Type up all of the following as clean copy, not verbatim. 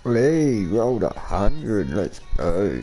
Lee rolled 100. Let's go.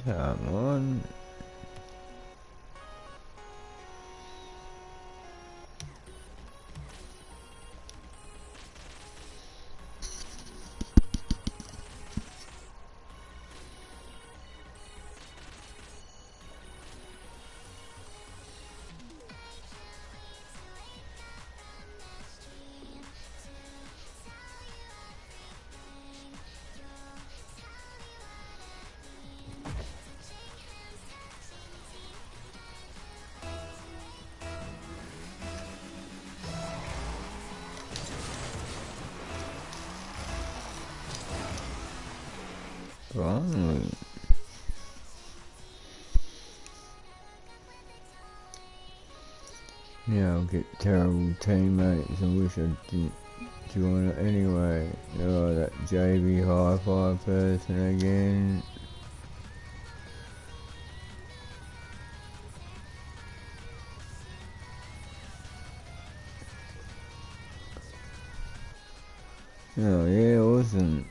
Come on. Finally. Yeah, I'll get terrible teammates. I wish I didn't join it anyway. Oh, that JB Hi-Fi person again. Oh yeah, awesome.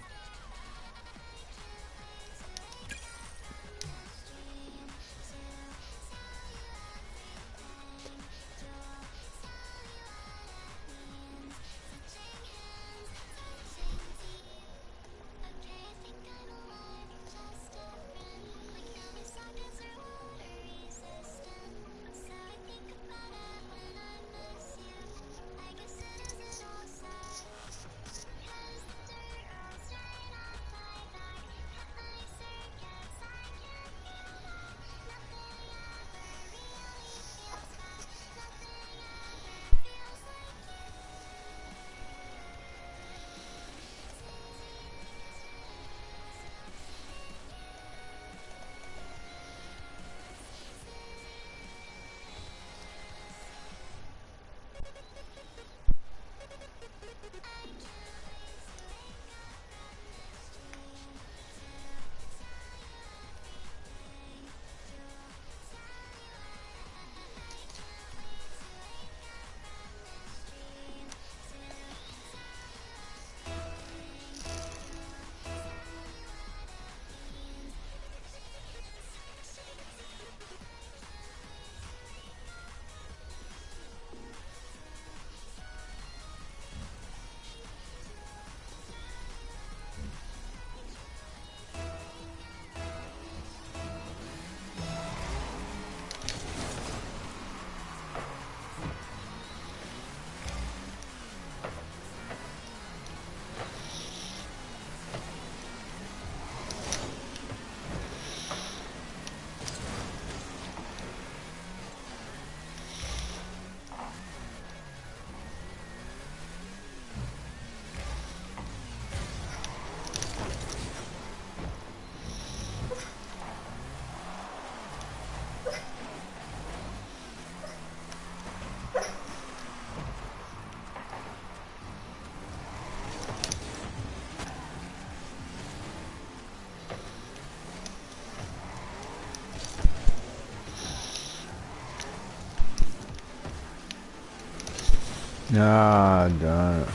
Ah, darn it.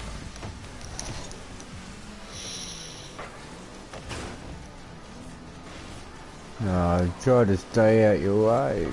No, try to stay out your way.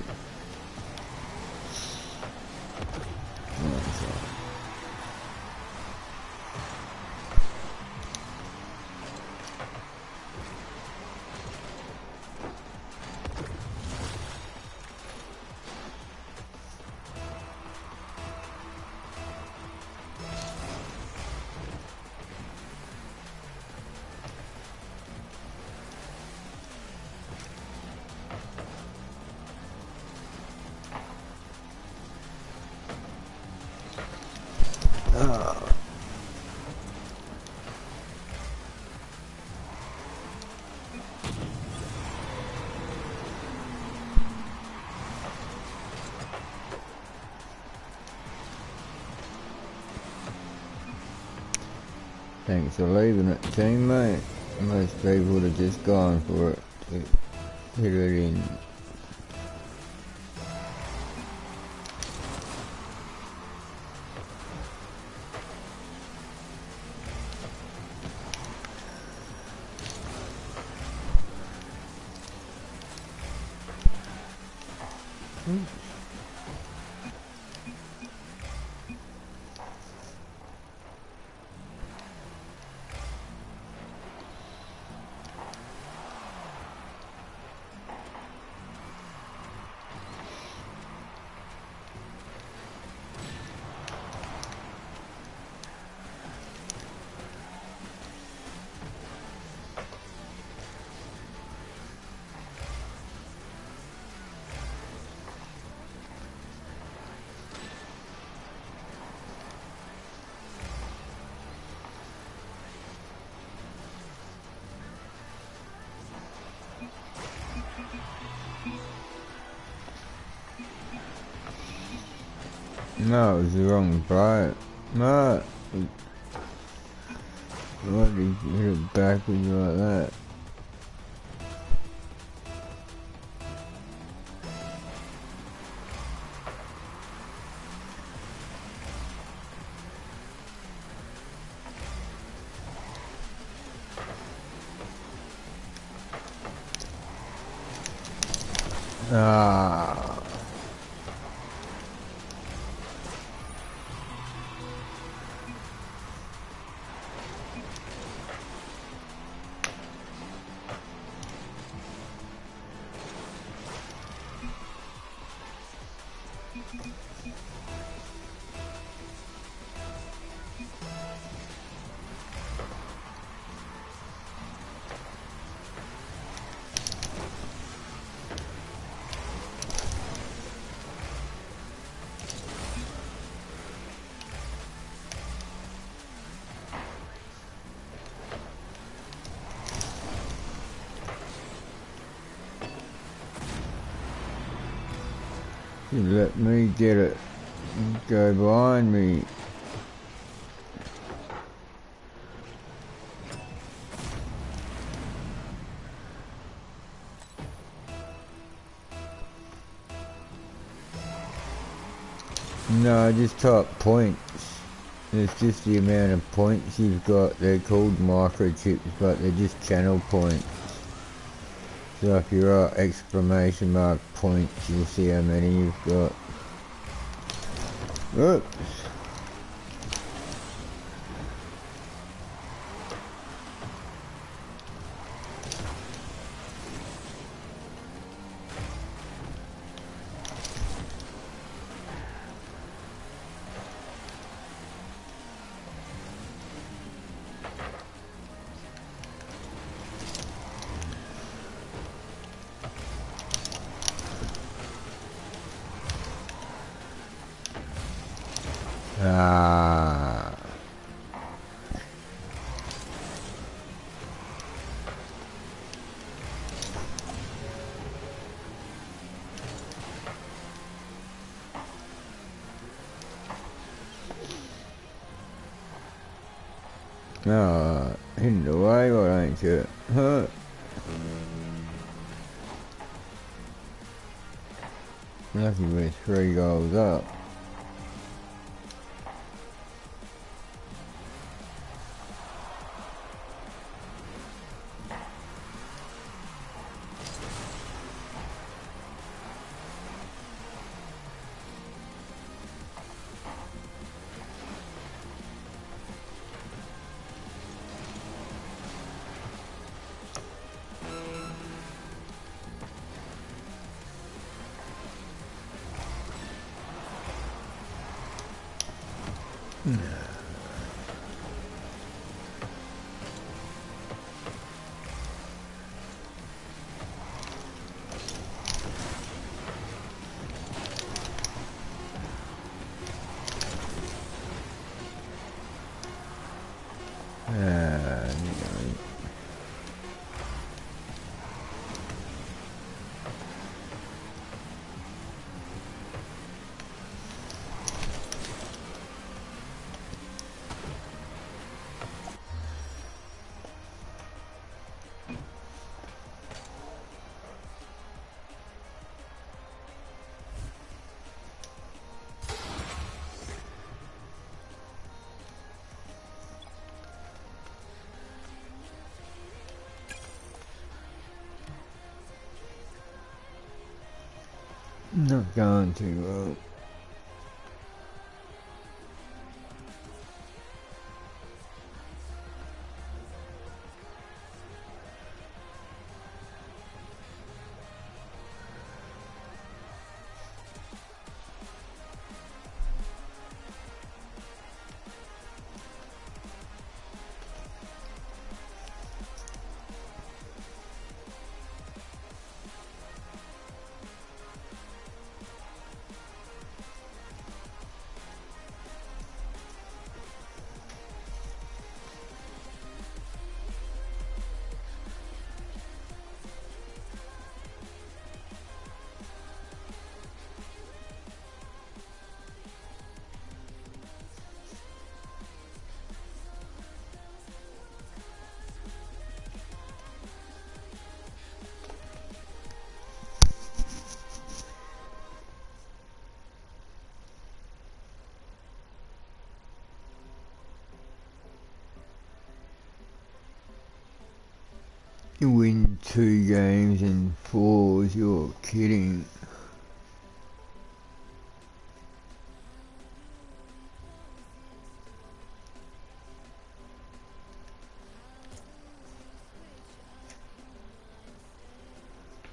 Thanks for leaving it, teammate. Most people would have just gone for it to hit it in. No, it was the wrong play. No. Why did you hit it backwards like that? Ah. You let me get it. Go behind me. No, I just type points. It's just the amount of points you've got. They're called microchips, but they're just channel points. So if you write exclamation mark points, you'll see how many you've got. Oops. Ah. No, in the way, why ain't you? Huh? Lucky we're 3 goals up. Not going too well. You win 2 games in 4, you're kidding.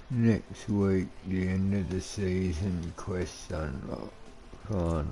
Next week, the end of the season, quest unlock, finally.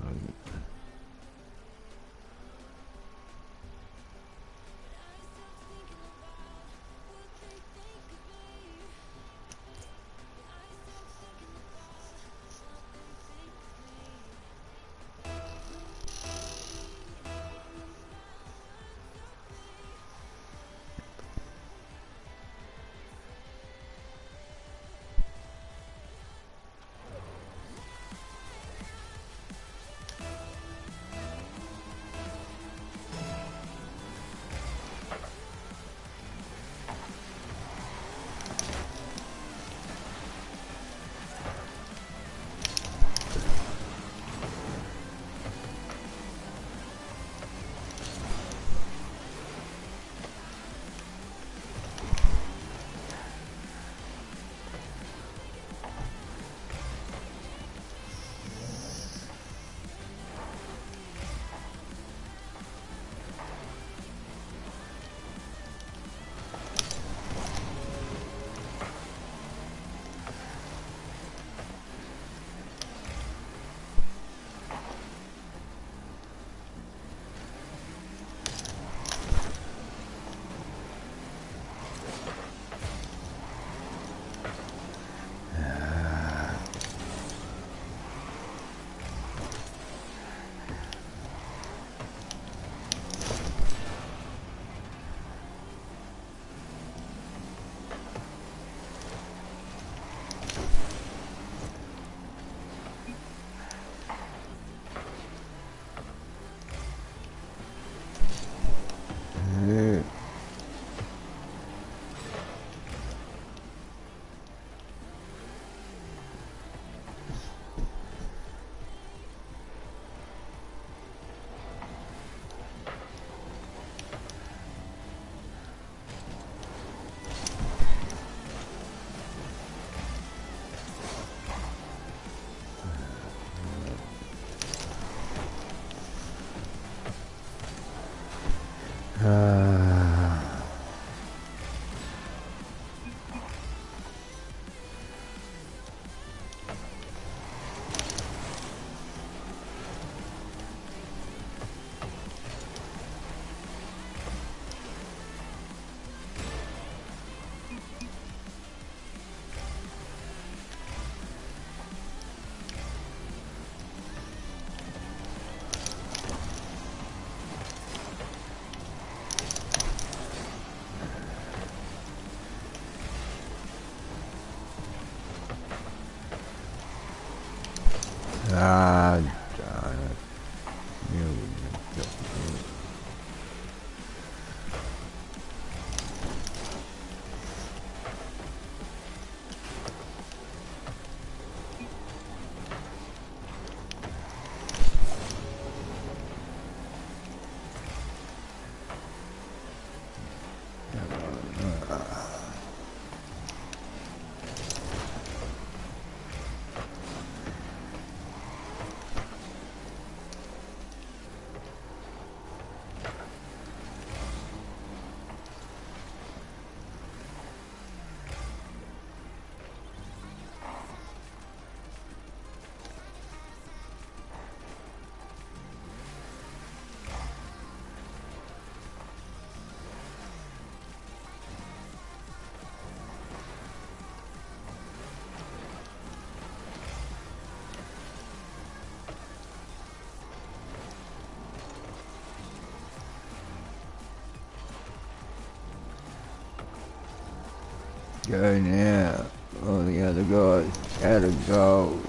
Go now. All the other guys out of goals.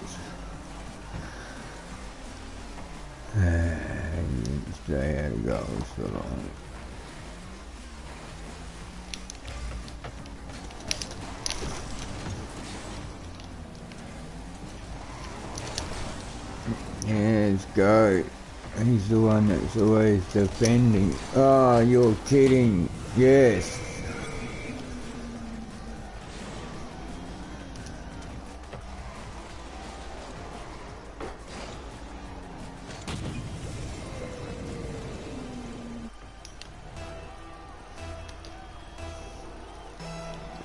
You stay out of goals for long. Yeah, let's go. He's the one that's always defending. Oh, you're kidding. Yes.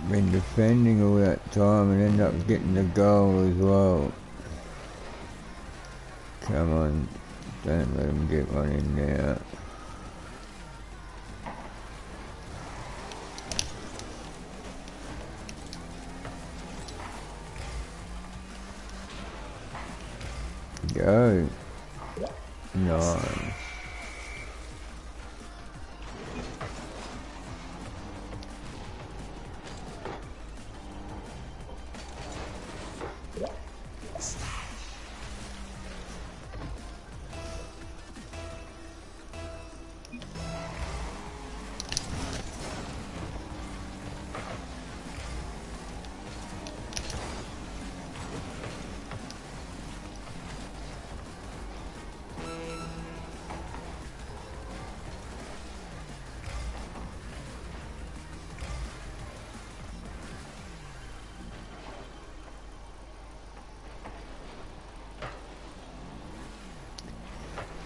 Been defending all that time and end up getting the goal as well. Come on, don't let him get one in now. Go. Nice.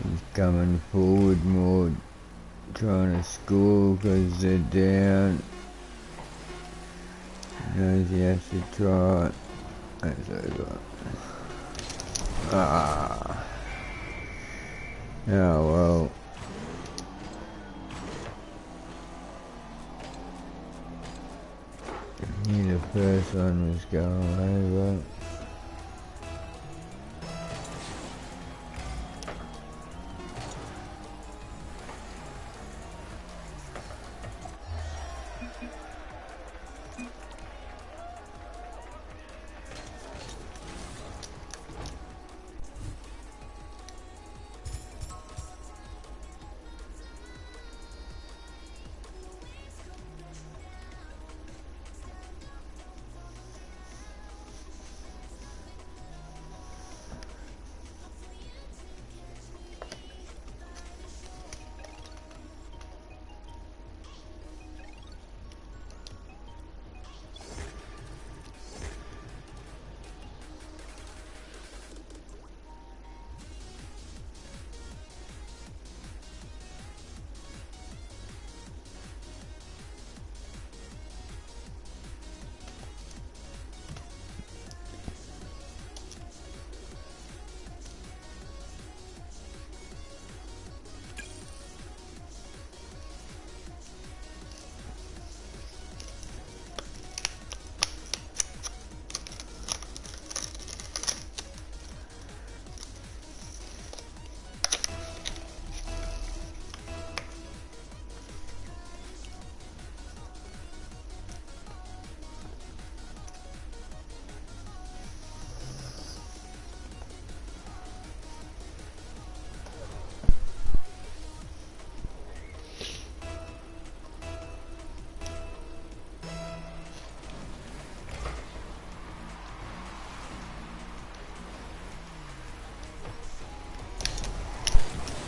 He's coming forward more, trying to score because they're down. He knows he has to try. That's over. Ah. Oh well. Yeah, the first one was going over.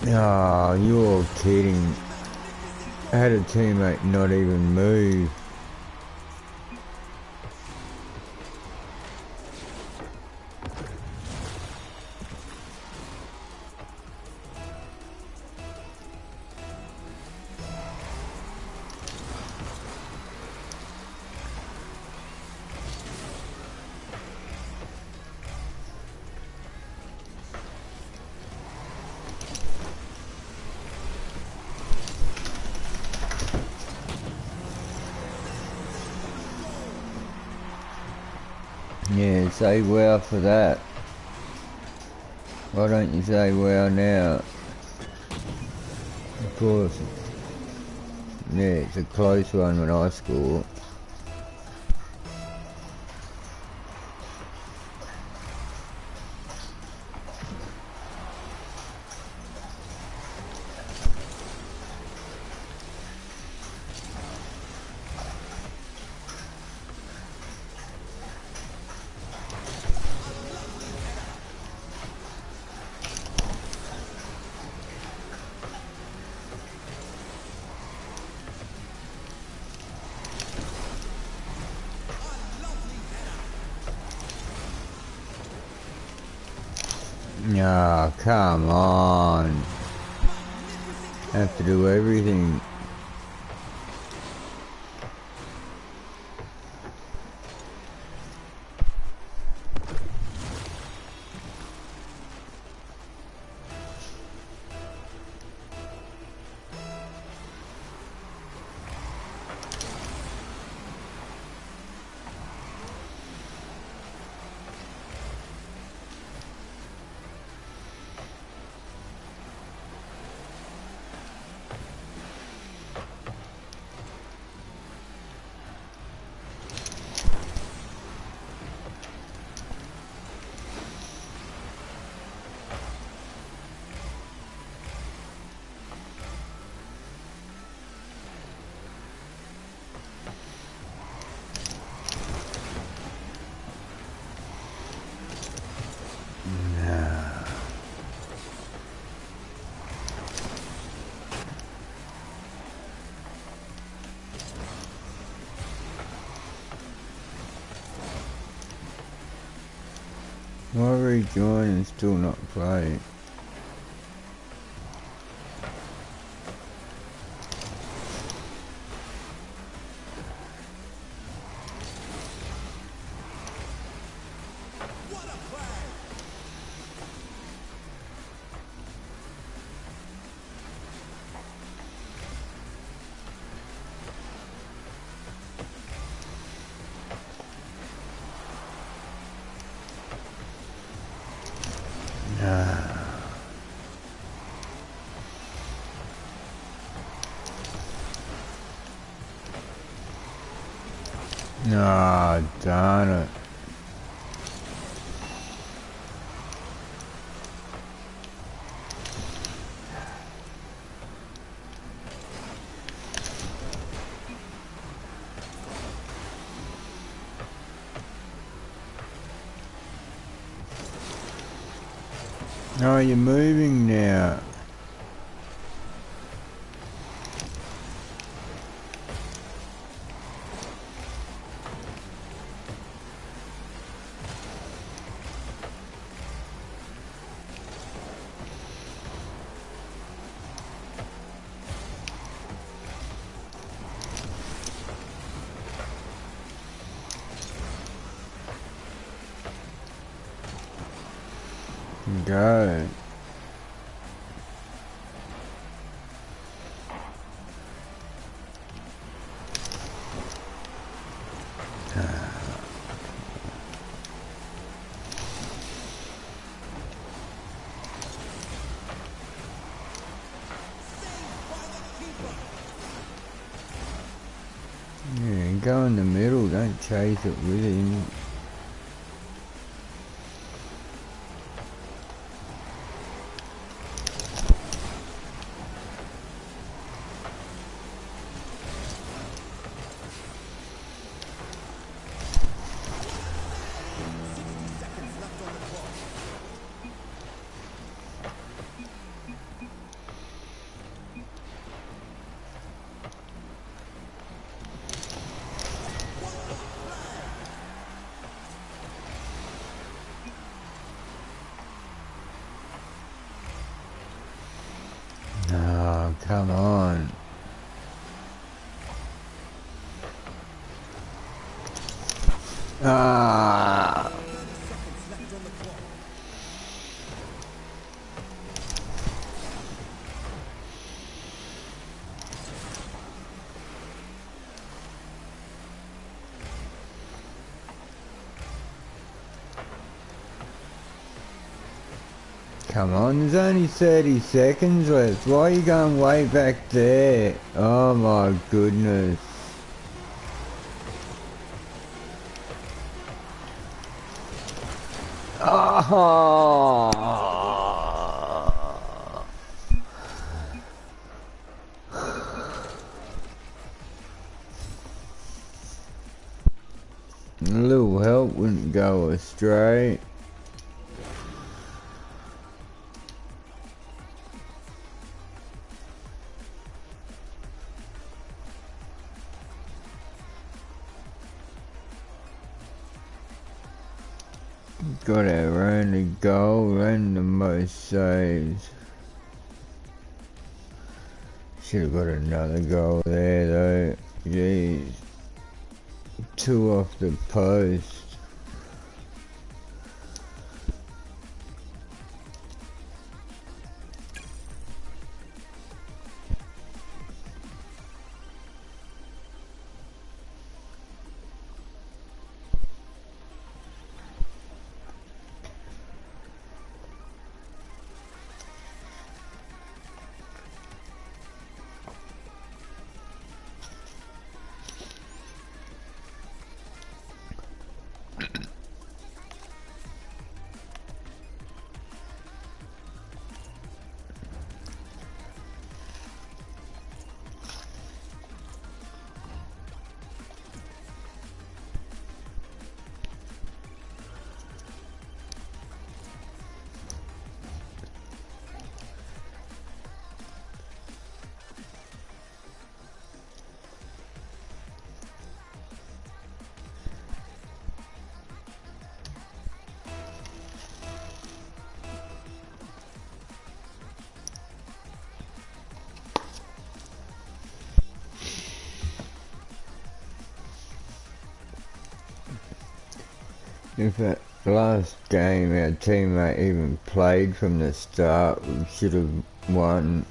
Oh, you're kidding. I had a teammate not even move. Yeah, say wow for that. Why don't you say wow now? Of course. Yeah, it's a close one when I score. Oh, come on. Have to do everything. Why rejoin and still not play? No, darn it. Oh, you're moving now. Go. Yeah, go in the middle, don't chase it with him. Oh, come on. Ah. Come on, there's only 30 seconds left. Why are you going way back there? Oh my goodness. Oh. A little help wouldn't go astray. Got our only goal and the most saves. Should have got another goal there though. Jeez. 2 off the post. If that last game our teammate even played from the start, we should have won.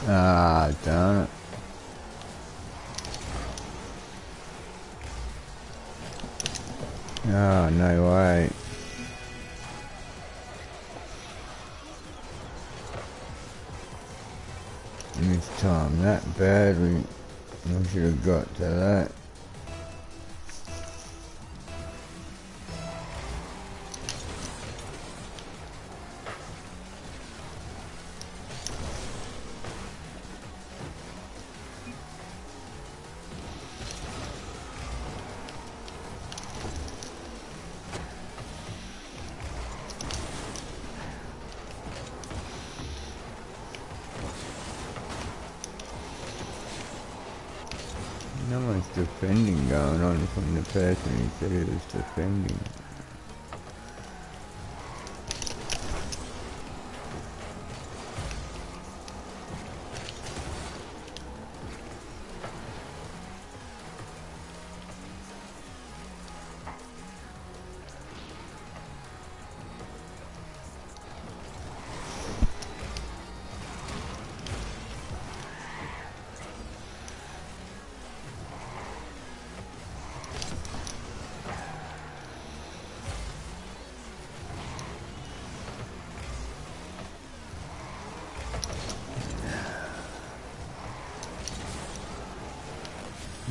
Ah, darn it. Oh, no way. Mistimed that badly. I should have got to that. No one's defending going on from the person who said he was defending.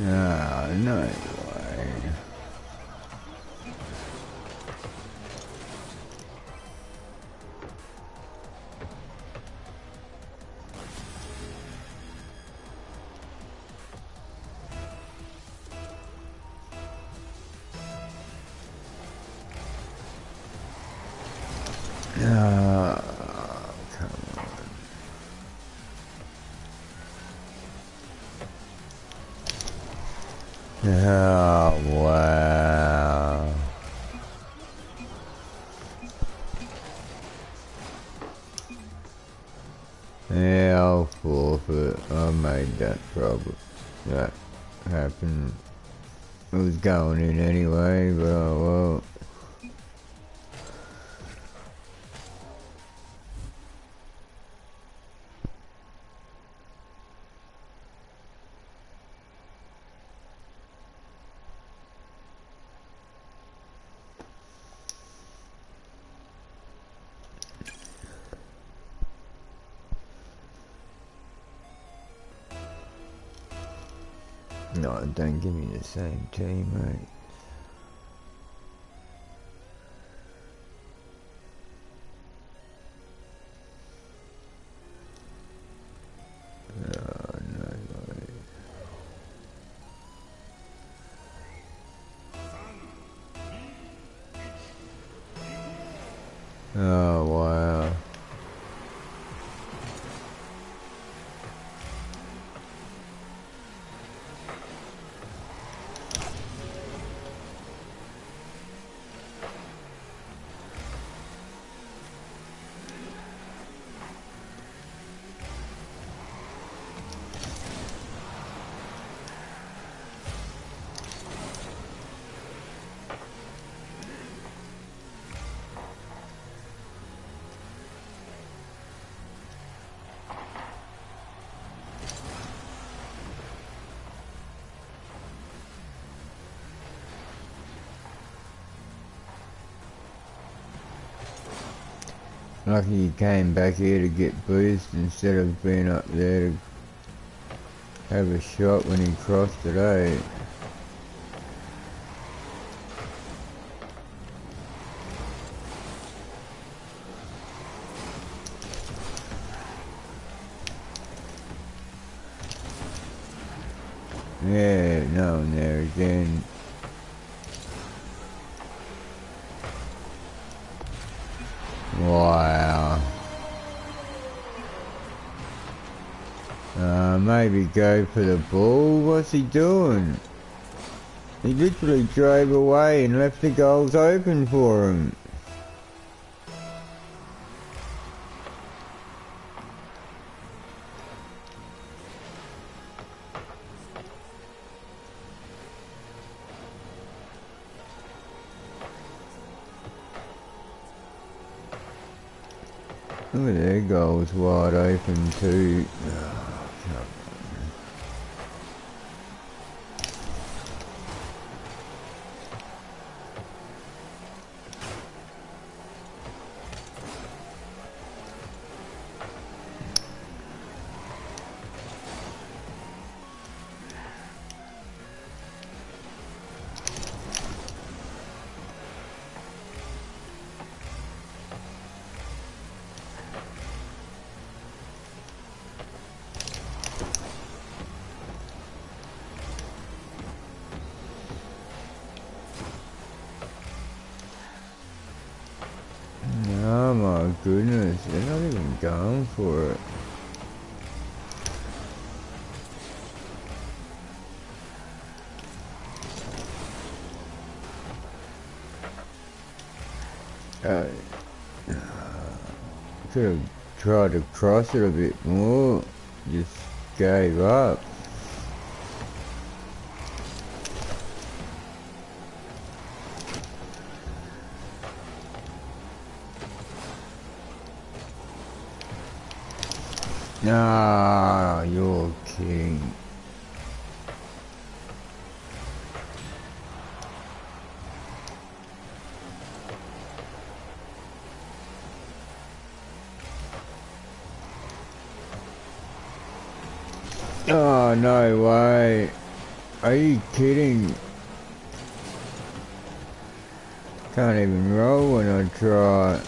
Ah, no way. Ah, come on. Yeah, I'll forfeit. I made that problem. That happened. It was going in anyway, but oh well. No, don't give me the same team, mate. Oh, no way. Oh, wow. Lucky you came back here to get boost instead of being up there to have a shot when he crossed it, eh? Yeah, no one there again. Wow. Maybe go for the ball. What's he doing? He literally drove away and left the goals open for him. Look at their goals wide open too. Oh, come on. Oh my goodness, they're not even going for it. Could have tried to cross it a bit more, just gave up. Ah, you're king. Oh, no way. Are you kidding? Can't even roll when I try.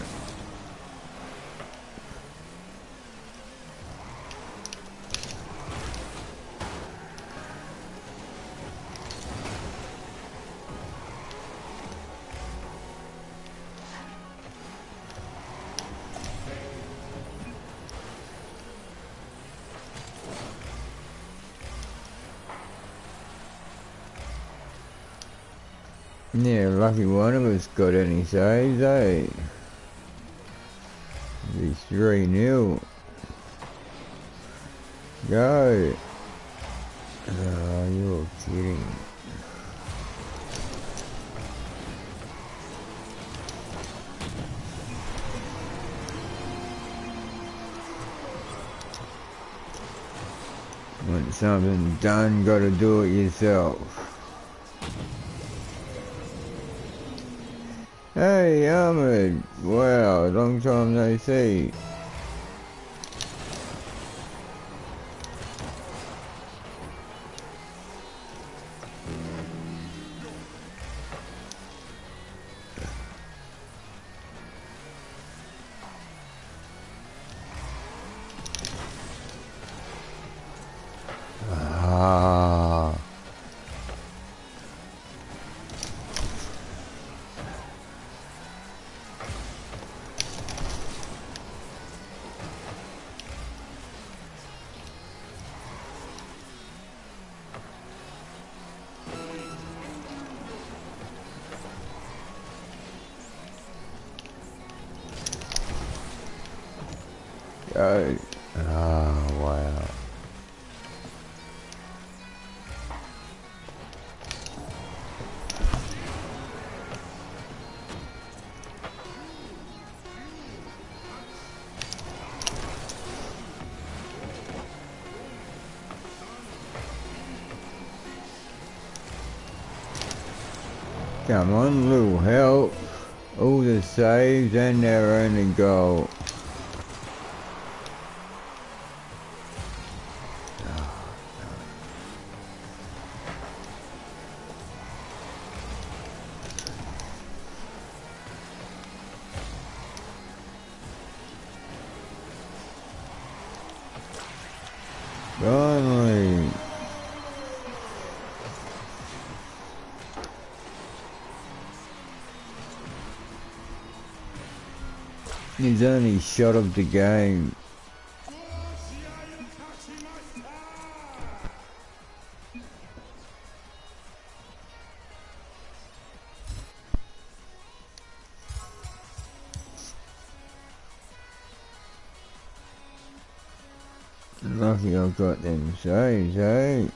Yeah, lucky one of us got any saves, eh? It'd be 3-0. Go! Oh, you're kidding. Want something done, gotta do it yourself. Hey, Ahmed! Wow, long time no see. Ah. Go. Ah, wow. Come on, little help. All the saves and their only goal. Finally. He's only shot of the game. Lucky I've got them saves, eh?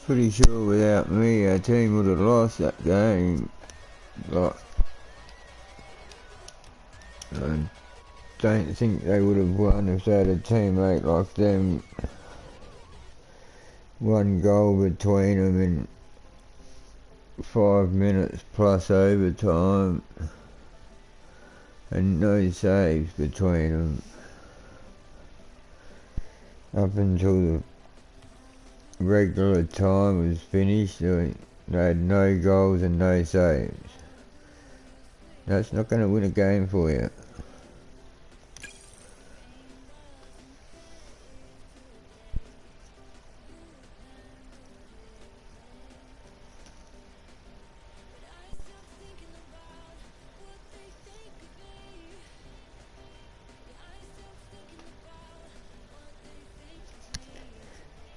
Pretty sure without me our team would have lost that game. Like, I don't think they would have won if they had a teammate like them. One goal between them in 5 minutes plus overtime. And no saves between them. Up until the regular time was finished, they had no goals and no saves. That's not going to win a game for you.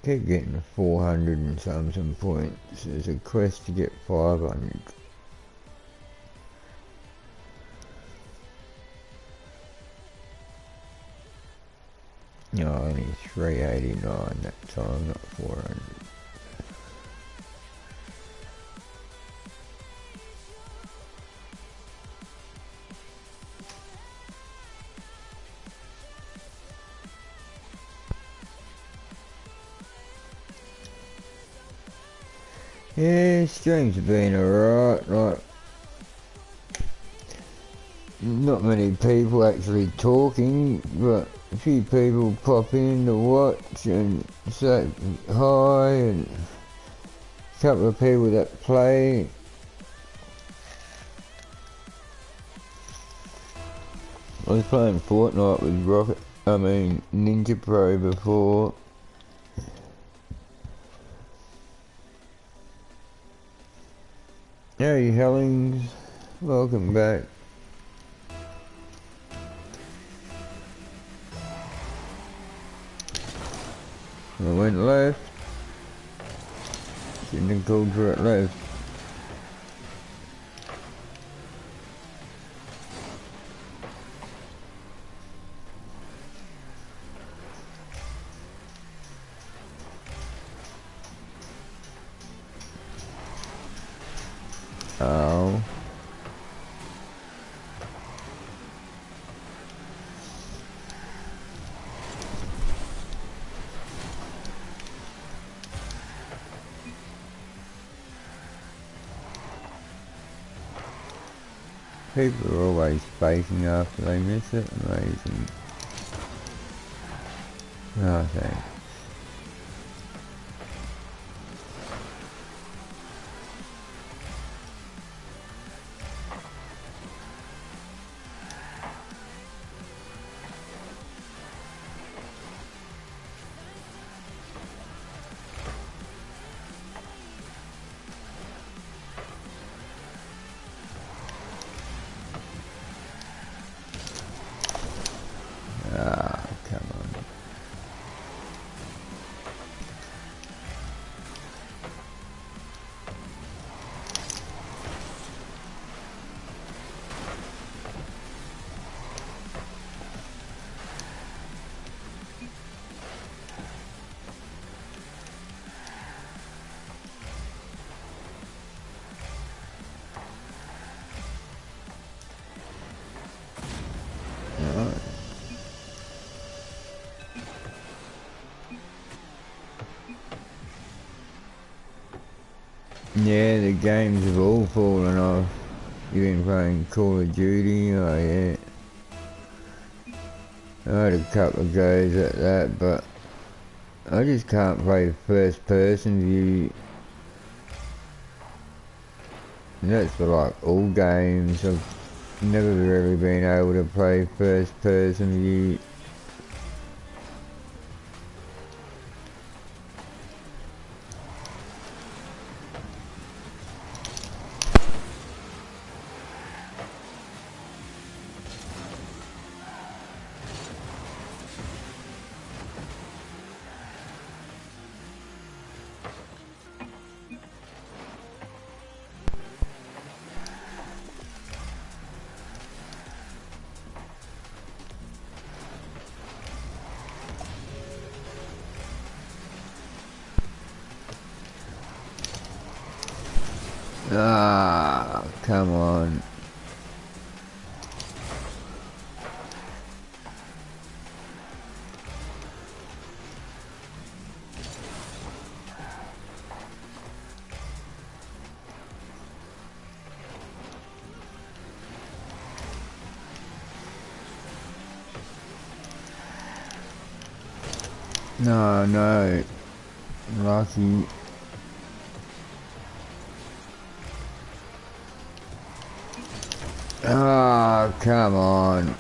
Keep getting 400 and some points. There's a quest to get 500. No, only 389 that time, not 400. Yeah, streams have been alright, like, not many people actually talking, but a few people pop in to watch and say hi, and a couple of people that play. I was playing Fortnite with Ninja Pro before. Hey Hellings, welcome back. I went left. Shouldn't have called for it left. Oh. People are always spacing after they miss it. Amazing. Oh, thanks. Ah, come on. Alright. Yeah, the games have all fallen off. You've been playing Call of Duty, oh yeah. I had a couple of goes at that, but I just can't play first person view. And that's for like all games. I've never really been able to play first person view. Ah, come on. No, no. Lucky. Ah, come on.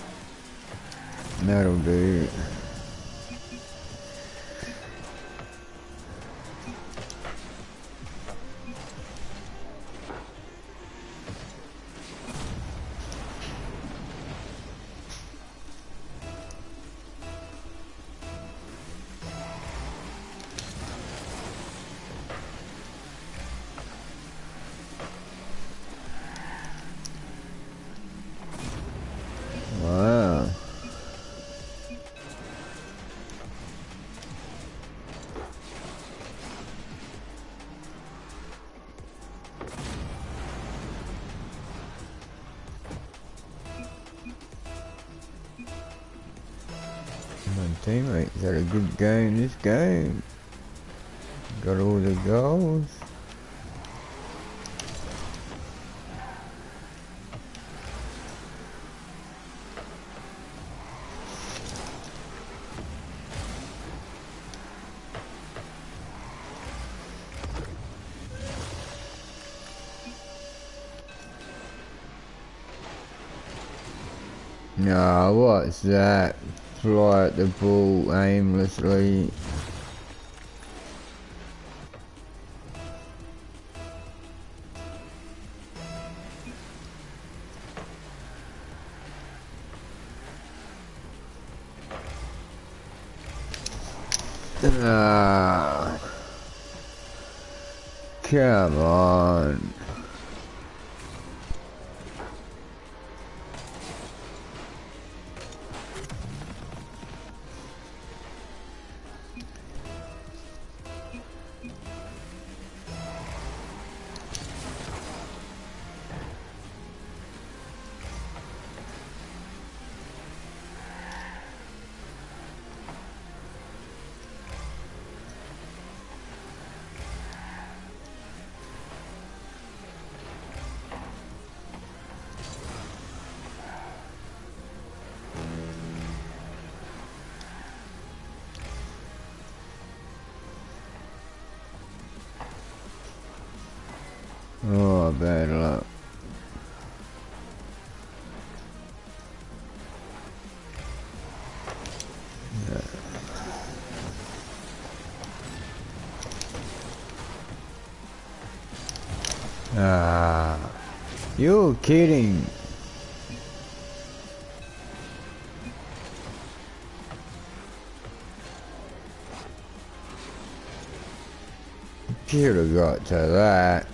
That'll do. Wow. My teammates had a good game this game. Got all the goals. No, what's that? Fly at the ball aimlessly. Ah, come on. Oh, bad luck. Ah, you're kidding. Should have got to that.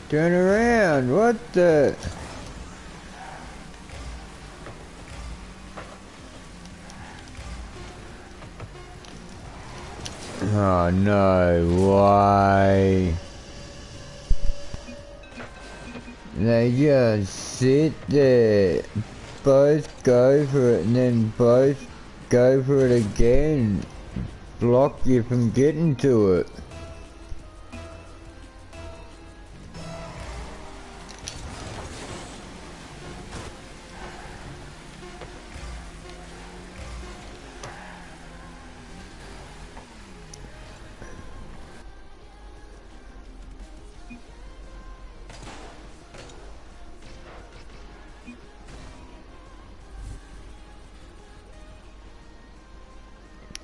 Turn around, what the? Oh, no way. They just sit there, both go for it and then both go for it again. Block you from getting to it.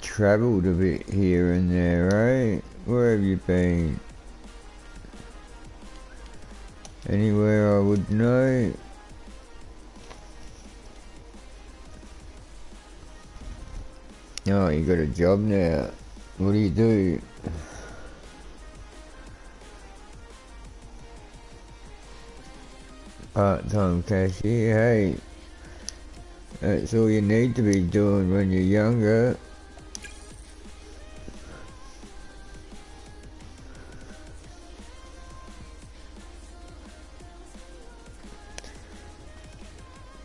Travelled a bit here and there, right? Where have you been? Anywhere I would know? Oh, you got a job now. What do you do? Part-time cashier, hey. That's all you need to be doing when you're younger.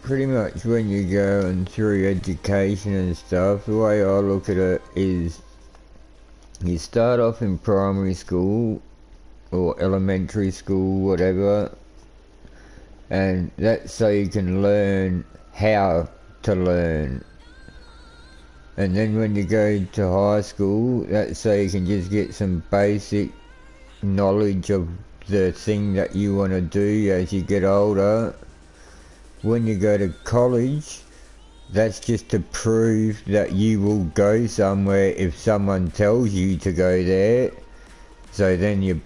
Pretty much when you're going through education and stuff, the way I look at it is you start off in primary school or elementary school, whatever, and that's so you can learn how to learn. And then when you go to high school, that's so you can just get some basic knowledge of the thing that you want to do as you get older. When you go to college, that's just to prove that you will go somewhere if someone tells you to go there. So then your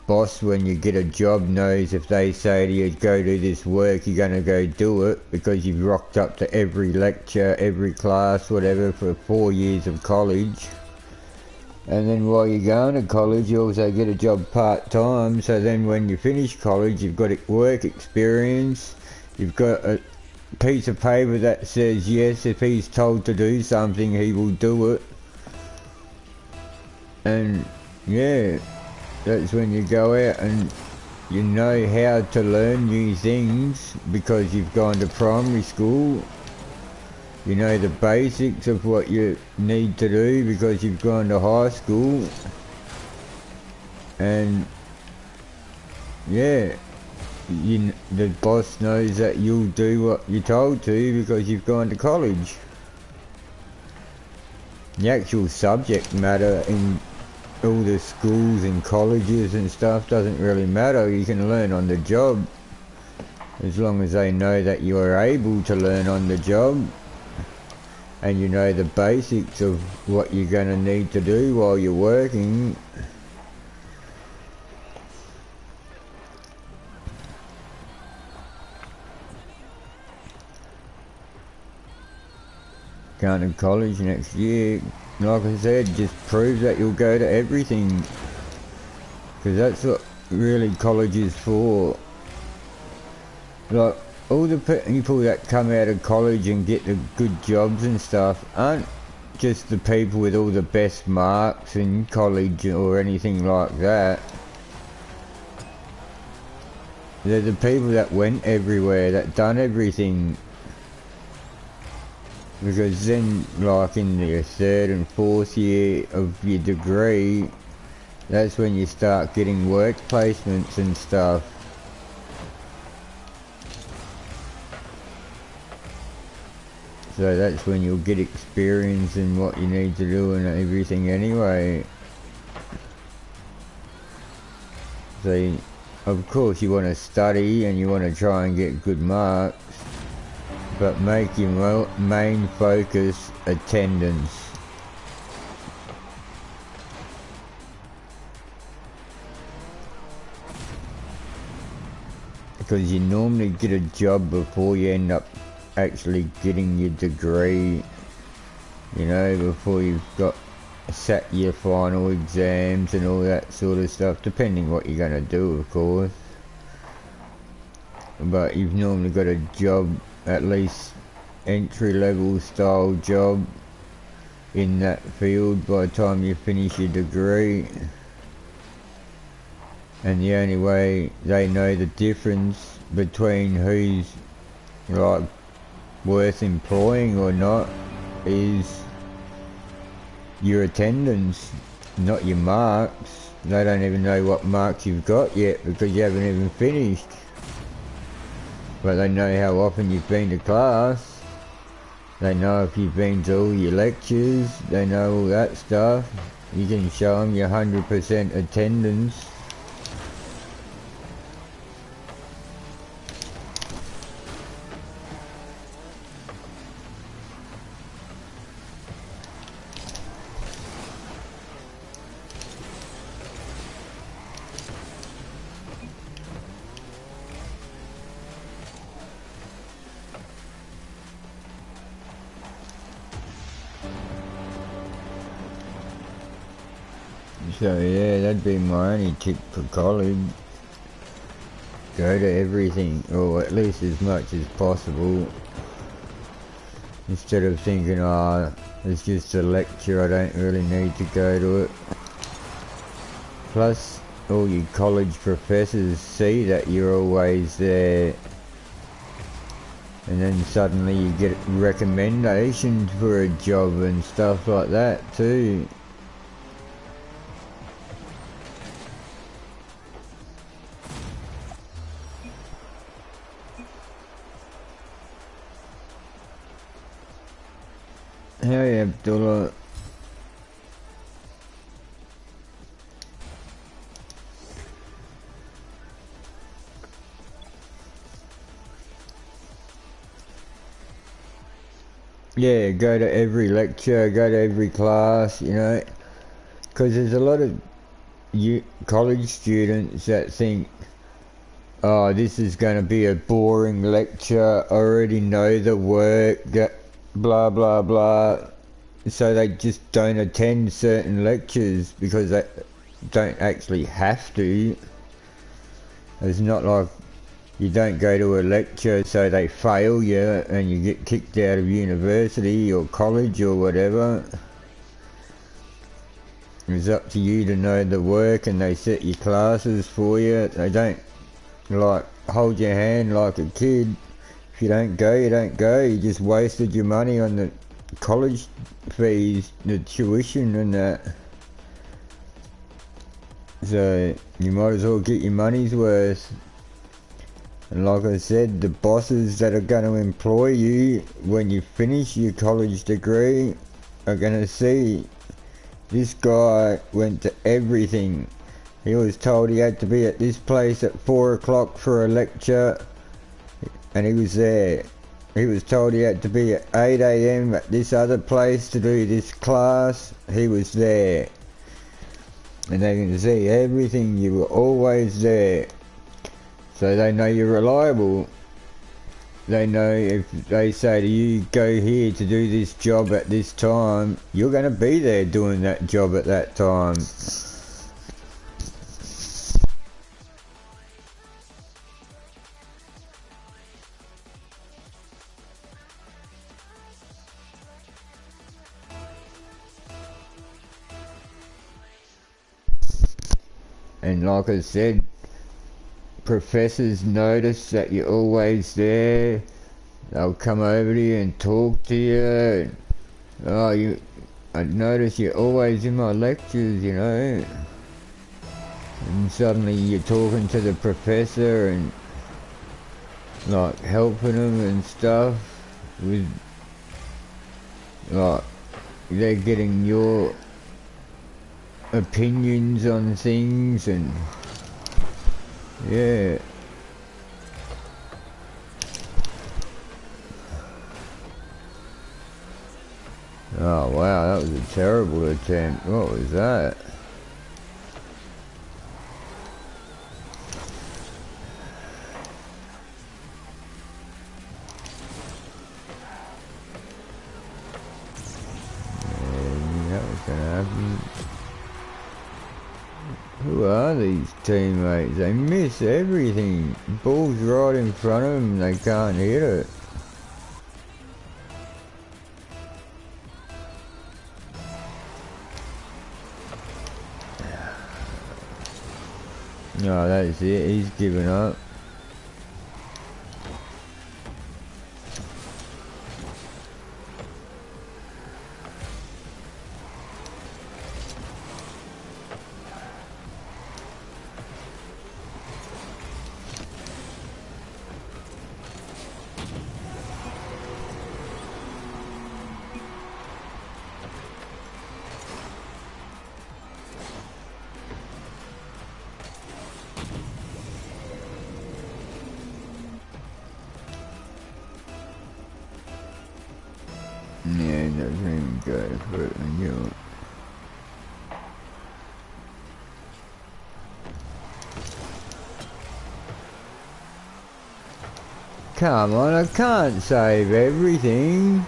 boss, when you get a job, knows if they say to you, go do this work, you're going to go do it because you've rocked up to every lecture, every class, whatever, for 4 years of college. And then while you're going to college, you also get a job part-time, so then when you finish college, you've got work experience. You've got a piece of paper that says yes, if he's told to do something, he will do it. And yeah, that's when you go out and you know how to learn new things because you've gone to primary school. You know the basics of what you need to do because you've gone to high school. And yeah, the boss knows that you'll do what you're told to because you've gone to college. The actual subject matter in all the schools and colleges and stuff doesn't really matter. You can learn on the job as long as they know that you are able to learn on the job and you know the basics of what you're going to need to do while you're working. Going to college next year, like I said, just proves that you'll go to everything, because that's what really college is for. Like all the people that come out of college and get the good jobs and stuff aren't just the people with all the best marks in college or anything like that. They're the people that went everywhere, that done everything. Because then, like in your third and fourth year of your degree, that's when you start getting work placements and stuff. So that's when you'll get experience in what you need to do and everything anyway. So, of course you want to study and you want to try and get good marks, but make your main focus attendance. Because you normally get a job before you end up actually getting your degree, you know, before you've got sat your final exams and all that sort of stuff, depending what you're going to do, of course. But you've normally got a job, at least entry-level style job in that field by the time you finish your degree. And the only way they know the difference between who's like worth employing or not is your attendance, not your marks. They don't even know what marks you've got yet because you haven't even finished. But they know how often you've been to class. They know if you've been to all your lectures. They know all that stuff. You can show them your 100% attendance. So yeah, that'd be my only tip for college. Go to everything, or at least as much as possible. Instead of thinking, oh, it's just a lecture, I don't really need to go to it. Plus, all your college professors see that you're always there. And then suddenly you get recommendations for a job and stuff like that too. Hey Abdullah. Yeah, go to every lecture, go to every class, you know, because there's a lot of college students that think, oh, this is going to be a boring lecture, I already know the work, blah blah blah, so they just don't attend certain lectures because they don't actually have to. It's not like you don't go to a lecture so they fail you and you get kicked out of university or college or whatever. It's up to you to know the work, and they set your classes for you. They don't like hold your hand like a kid. If you don't go, you don't go. You just wasted your money on the college fees, the tuition and that. So you might as well get your money's worth. And like I said, the bosses that are going to employ you when you finish your college degree are going to see this guy went to everything. He was told he had to be at this place at 4 o'clock for a lecture, and he was there. He was told he had to be at 8 AM at this other place to do this class. He was there. And they can see everything, you were always there. So they know you're reliable. They know if they say to you, go here to do this job at this time, you're going to be there doing that job at that time. And like I said, professors notice that you're always there. they'll come over to you and talk to you. Oh, I notice you're always in my lectures, you know. And suddenly you're talking to the professor and like helping them and stuff with like they're getting your opinions on things and yeah. Oh wow, that was a terrible attempt. What was that? That was gonna happen. Who are these teammates? They miss everything. Ball's right in front of them, they can't hit it. No, that's it, he's given up. Yeah, it doesn't even go for it when you. Come on, I can't save everything.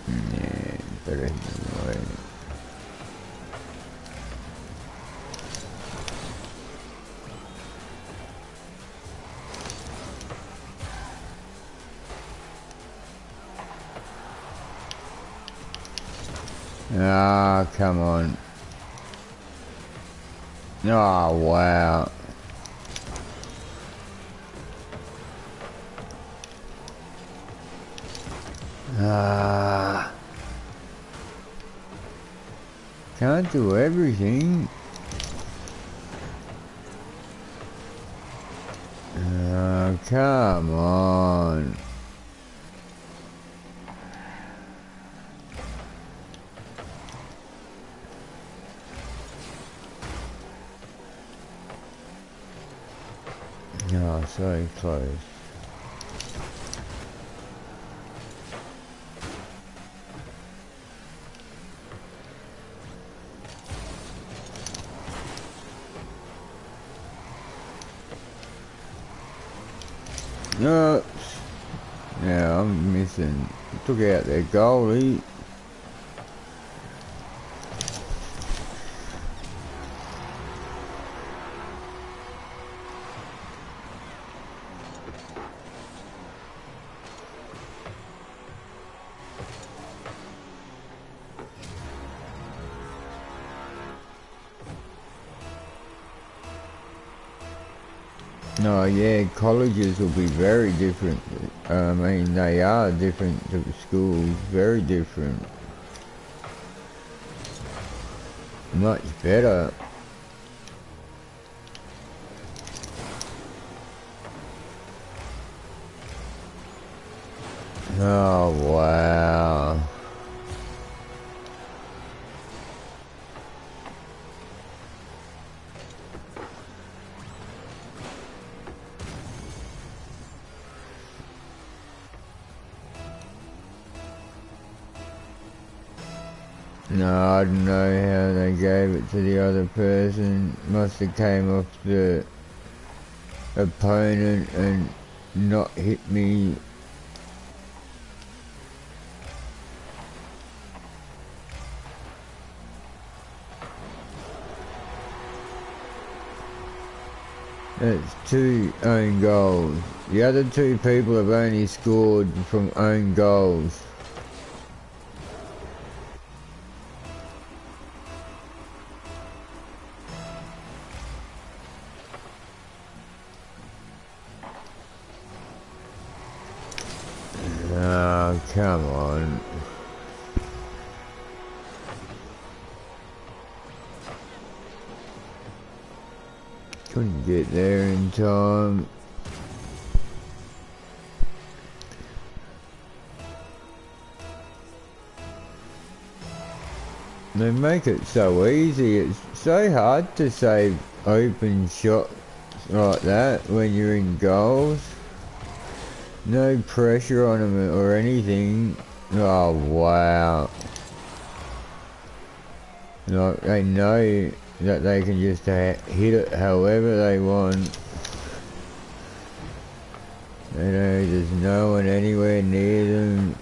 Yeah, better hit them away. Ah, come on. Oh, wow. Ah. Can't do everything. Oh, come on. Oh, so close. No. Yeah, I'm missing. Took out their goalie. No, yeah, colleges will be very different. I mean, they are different to schools, very different. Much better. Oh, wow. No, I don't know how they gave it to the other person. Must have came off the opponent and not hit me. That's 2 own goals. The other 2 people have only scored from own goals. Oh, come on. Couldn't get there in time. They make it so easy. It's so hard to save open shots like that when you're in goals. No pressure on them or anything. Oh, wow. Like, they know that they can just hit it however they want. They know there's no one anywhere near them.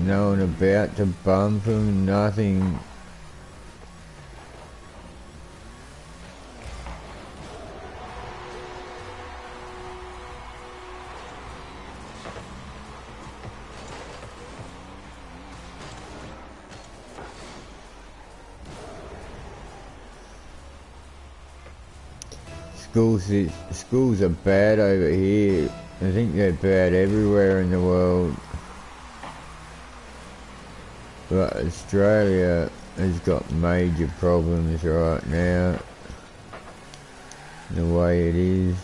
No one about to bump them, nothing. Schools are bad over here. I think they're bad everywhere in the world. But Australia has got major problems right now. The way it is.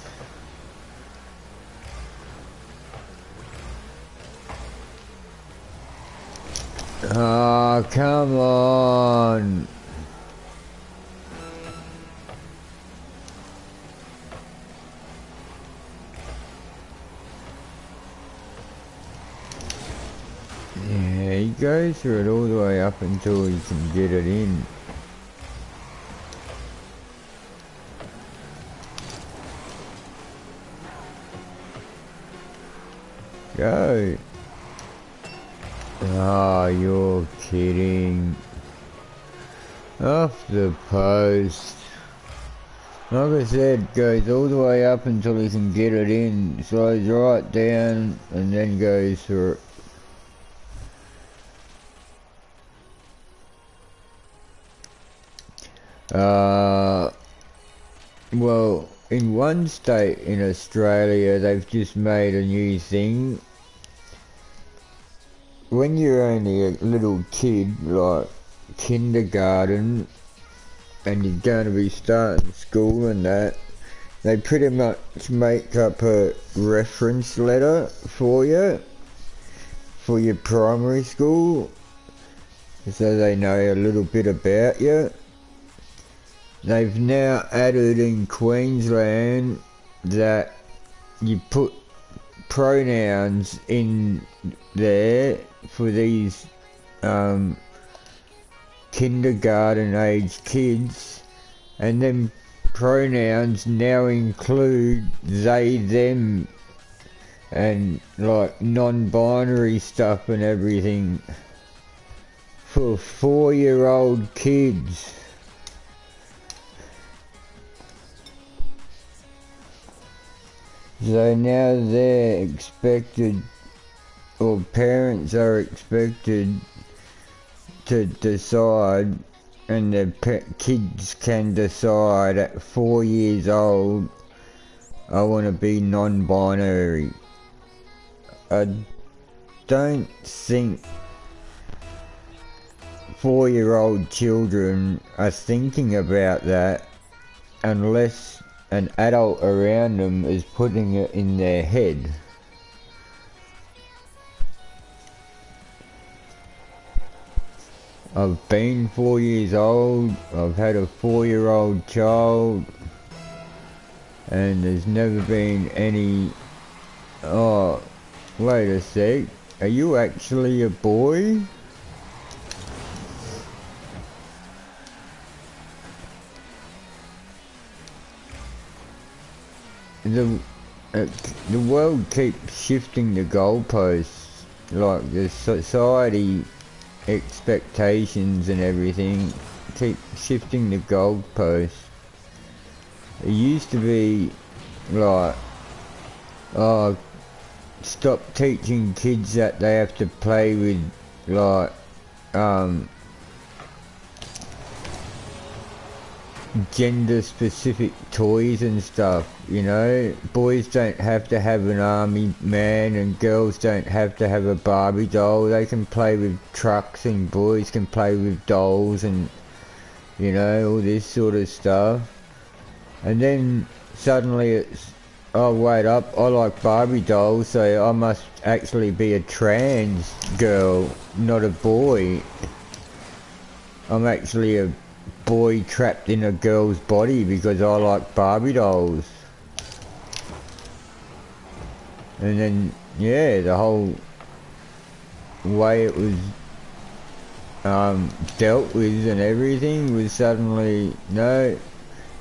Oh, come on! Yeah, he goes through it all the way up until he can get it in. Go! Oh, you're kidding. Off the post. Like I said, goes all the way up until he can get it in. Slides right down and then goes through it. Well, in one state in Australia, they've just made a new thing. When you're only a little kid, like kindergarten, and you're going to be starting school and that, they pretty much make up a reference letter for you, for your primary school, so they know a little bit about you. They've now added in Queensland that you put pronouns in there for these kindergarten age kids, and then pronouns now include they, them, and like non-binary stuff and everything for 4-year-old kids. So now they're expected, or parents are expected to decide, and the kids can decide at 4 years old, I want to be non-binary. I don't think 4-year-old children are thinking about that unless an adult around them is putting it in their head. I've been 4 years old, I've had a 4-year-old child, and there's never been any... Oh, wait a sec, are you actually a boy? The world keeps shifting the goalposts, like the society expectations and everything keep shifting the goalposts. It used to be like, oh, stop teaching kids that they have to play with like gender specific toys and stuff, you know. Boys don't have to have an army man and girls don't have to have a Barbie doll. They can play with trucks and boys can play with dolls and, you know, all this sort of stuff. And then suddenly it's, oh wait up, I like Barbie dolls, so I must actually be a trans girl, not a boy. I'm actually a boy trapped in a girl's body because I like Barbie dolls. And then, yeah, the whole way it was dealt with and everything was suddenly, no,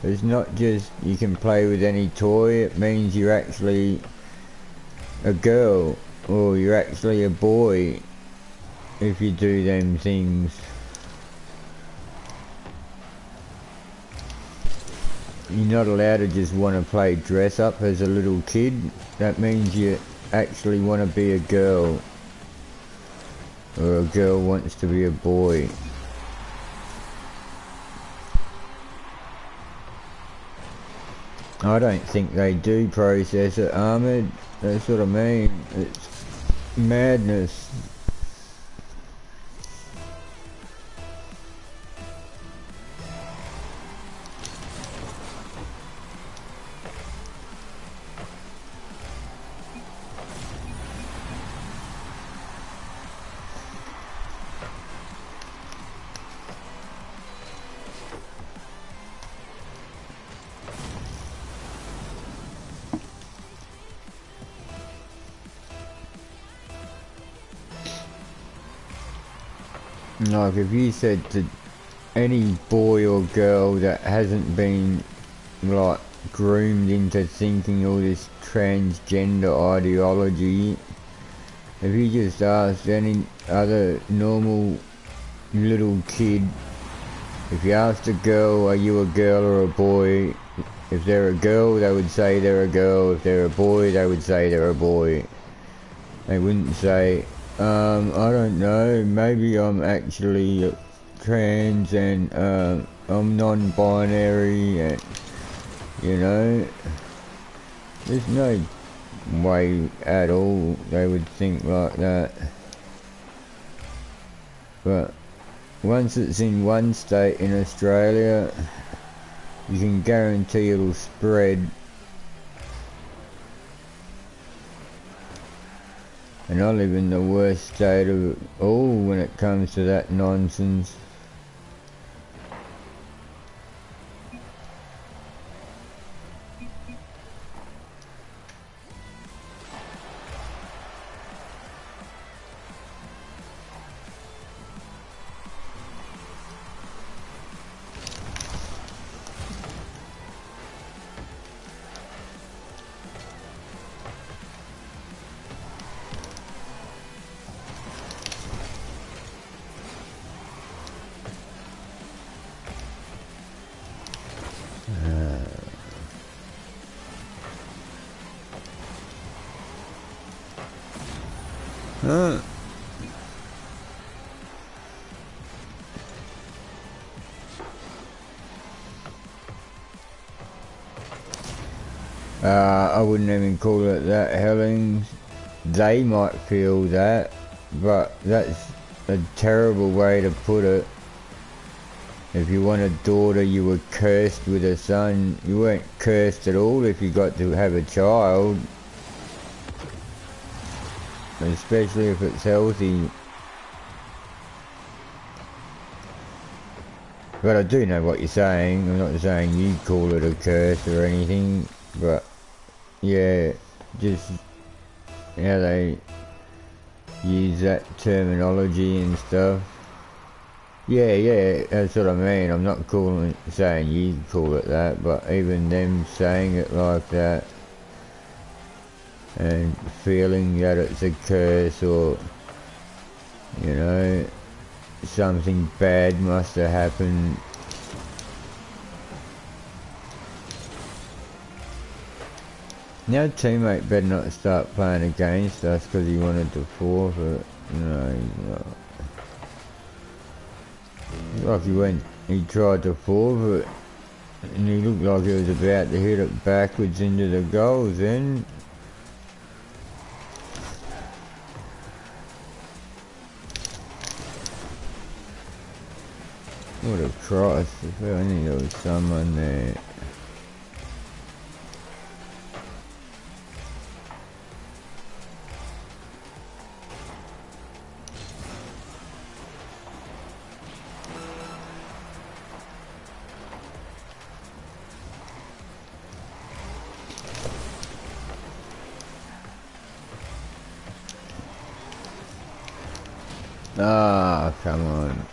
it's not just you can play with any toy, it means you're actually a girl or you're actually a boy if you do them things. You're not allowed to just want to play dress up as a little kid. That means you actually want to be a girl. Or a girl wants to be a boy. I don't think they do process it, Ahmed. That's what I mean. It's madness. Like if you said to any boy or girl that hasn't been like groomed into thinking all this transgender ideology, if you just asked any other normal little kid, if you asked a girl, are you a girl or a boy? If they're a girl, they would say they're a girl. If they're a boy, they would say they're a boy. They wouldn't say, I don't know, maybe I'm actually trans and I'm non-binary and, you know, there's no way at all they would think like that. But once it's in one state in Australia, you can guarantee it'll spread. And I live in the worst state of it all when it comes to that nonsense. I wouldn't even call it that, Hellings. They might feel that, but that's a terrible way to put it. If you want a daughter, you were cursed with a son. You weren't cursed at all if you got to have a child. Especially if it's healthy. But I do know what you're saying. I'm not saying you call it a curse or anything, but yeah, just how they use that terminology and stuff. Yeah, that's what I mean. I'm not saying you call it that, but even them saying it like that and feeling that it's a curse or, you know, something bad must have happened. Now teammate better not start playing against us because he wanted to forfeit, you know. Like he tried to forward and he looked like he was about to hit it backwards into the goals then. What a Christ, if only there was someone there. Ah, come on.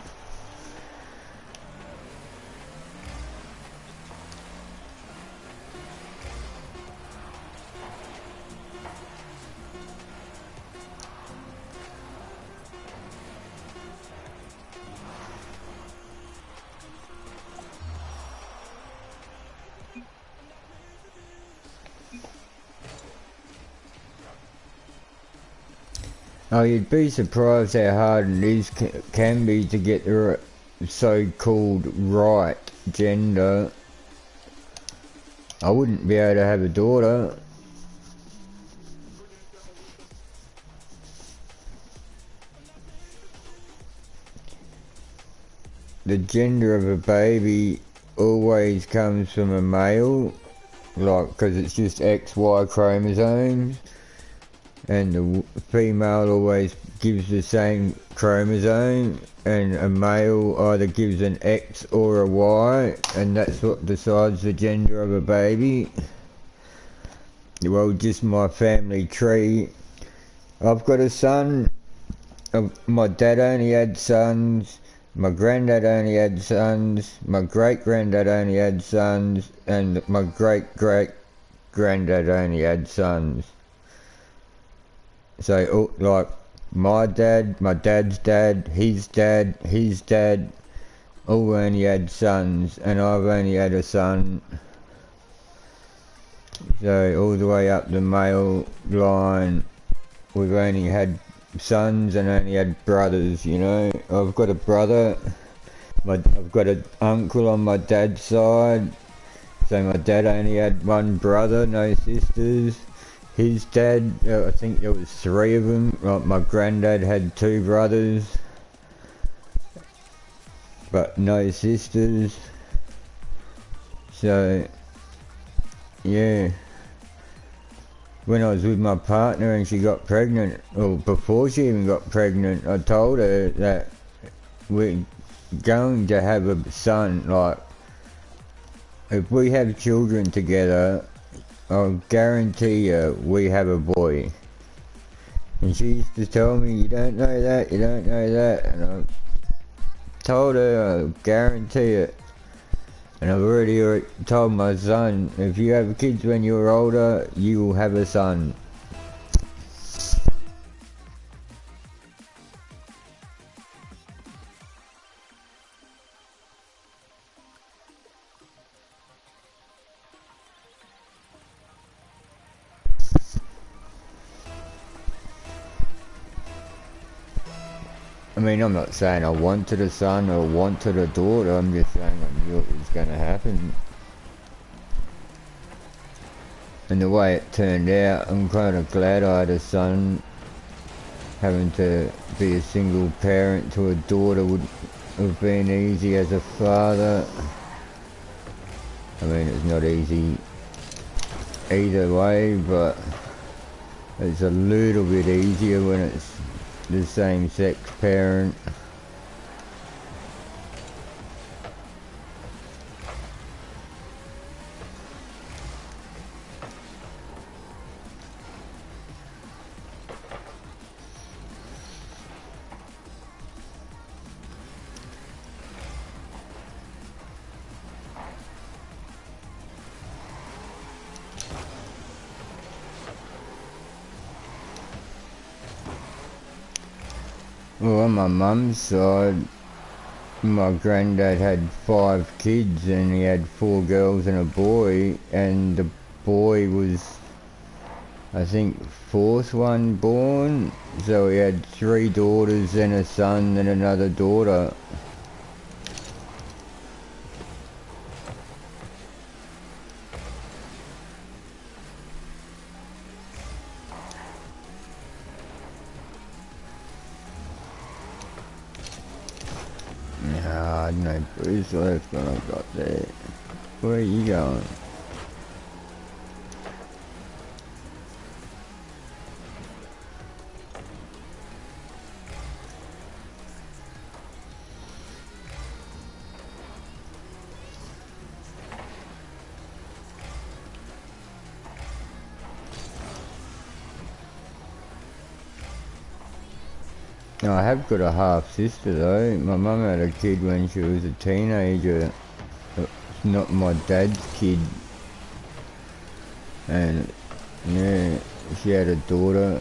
Oh, you'd be surprised how hard it is can be to get the so-called right gender. I wouldn't be able to have a daughter. The gender of a baby always comes from a male, like, because it's just XY chromosomes. And the female always gives the same chromosome, and a male either gives an X or a Y, and that's what decides the gender of a baby. Well, just my family tree. I've got a son. My dad only had sons. My granddad only had sons. My great-granddad only had sons. And my great-great-granddad only had sons. So, like, my dad, my dad's dad, his dad, all only had sons, and I've only had a son. So, all the way up the male line, we've only had sons and only had brothers, you know. I've got a brother, I've got an uncle on my dad's side, so my dad only had one brother, no sisters. His dad, I think there was 3 of them. Like my granddad had 2 brothers, but no sisters. So, yeah. When I was with my partner and she got pregnant, or before she even got pregnant, I told her that we're going to have a son. Like, if we have children together, I'll guarantee you we have a boy. And she used to tell me, you don't know that, you don't know that. And I told her, I'll guarantee it. And I've already told my son, if you have kids when you're older, you will have a son. I mean, I'm not saying I wanted a son or wanted a daughter, I'm just saying I knew it was going to happen. And the way it turned out, I'm kind of glad I had a son. Having to be a single parent to a daughter would have been easy as a father. I mean, it's not easy either way, but it's a little bit easier when it's the same sex parent. Well, on my mum's side, my granddad had 5 kids and he had 4 girls and a boy, and the boy was, I think, 4th one born, so he had 3 daughters and a son and another daughter. Nah, no Bruce left when I got there. Where are you going? No, I have got a half sister though. My mum had a kid when she was a teenager. It's not my dad's kid. And yeah, she had a daughter.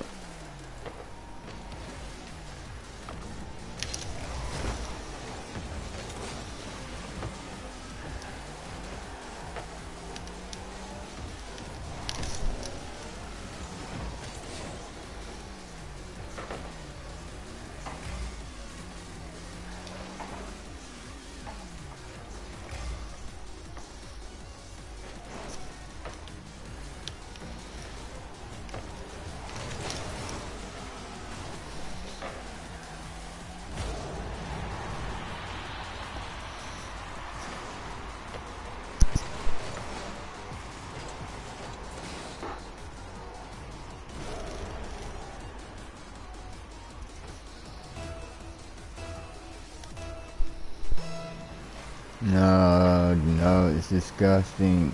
No, it's disgusting.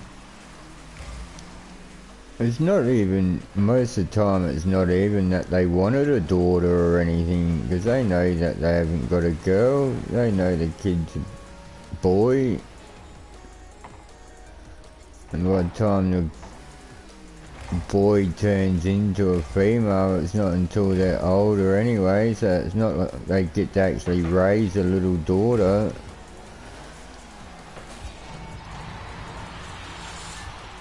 It's not even, most of the time it's not even that they wanted a daughter or anything, because they know that they haven't got a girl, they know the kid's a boy. And by the time the boy turns into a female, it's not until they're older anyway, so it's not like they get to actually raise a little daughter.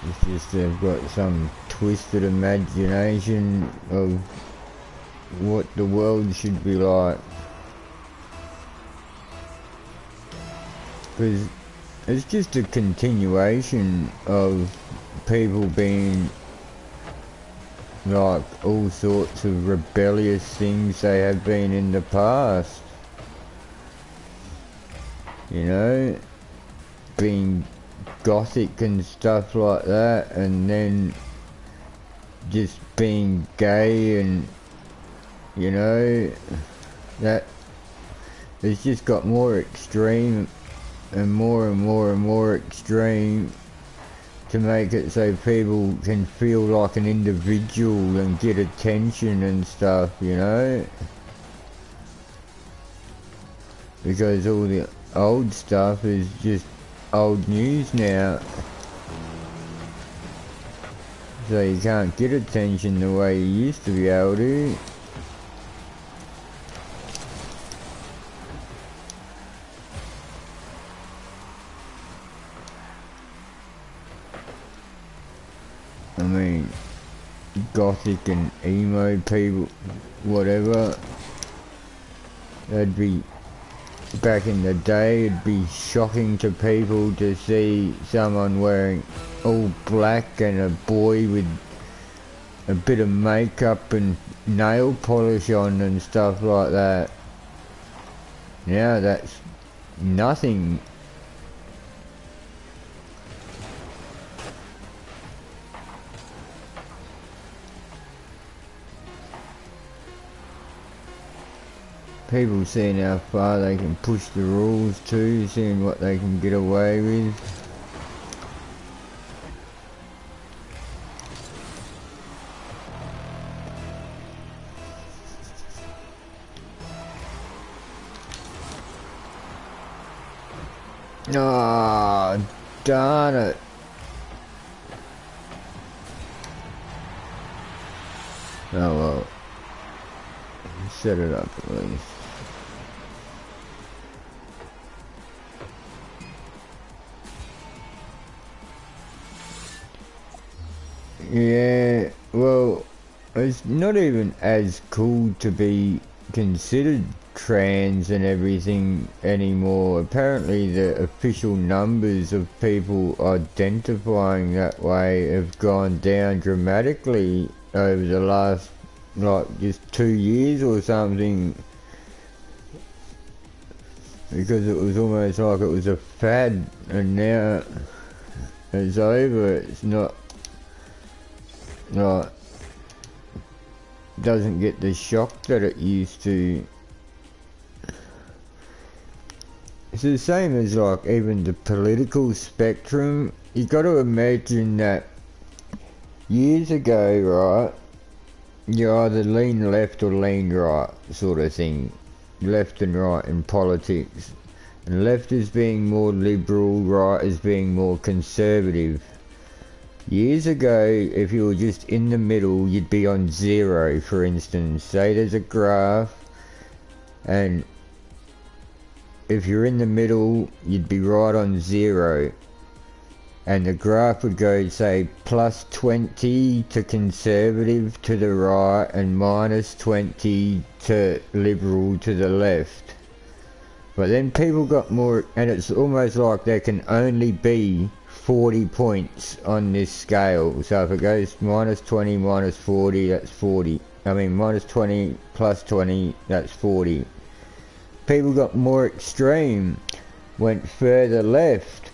It's just they've got some twisted imagination of what the world should be like. Because it's just a continuation of people being like all sorts of rebellious things they have been in the past. You know? Being gothic and stuff like that, and then just being gay, and you know, that it's just got more extreme and more extreme to make it so people can feel like an individual and get attention and stuff, you know, because all the old stuff is just old news now, so you can't get attention the way you used to be able to. I mean, gothic and emo people, whatever, they'd be, back in the day, it'd be shocking to people to see someone wearing all black and a boy with a bit of makeup and nail polish on and stuff like that. Now that's nothing. People seeing how far they can push the rules too, seeing what they can get away with. Ah, oh, darn it. Oh well. Set it up at least. Yeah, well, it's not even as cool to be considered trans and everything anymore. Apparently the official numbers of people identifying that way have gone down dramatically over the last, like, just 2 years or something. Because it was almost like it was a fad, and now it's over. It's not, like, doesn't get the shock that it used to. It's the same as, like, even the political spectrum. You got to imagine that years ago, right, you either lean left or lean right, sort of thing. Left and right in politics. And left is being more liberal, right is being more conservative. Years ago, if you were just in the middle, you'd be on zero, for instance. Say there's a graph, and if you're in the middle, you'd be right on zero. And the graph would go, say, plus 20 to conservative to the right and minus 20 to liberal to the left. But then people got more, and it's almost like there can only be 40 points on this scale. So if it goes minus 20, minus 40, that's 40. I mean, minus 20 plus 20, that's 40. People got more extreme, went further left.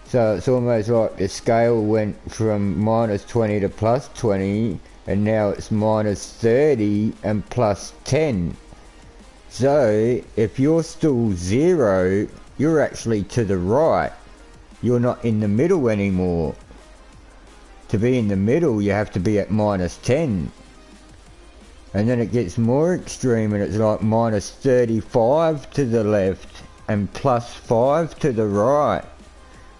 So it's almost like the scale went from minus 20 to plus 20, and now it's minus 30 and plus 10. So if you're still zero, you're actually to the right. You're not in the middle anymore. To be in the middle, you have to be at minus 10. And then it gets more extreme, and it's like minus 35 to the left and plus 5 to the right.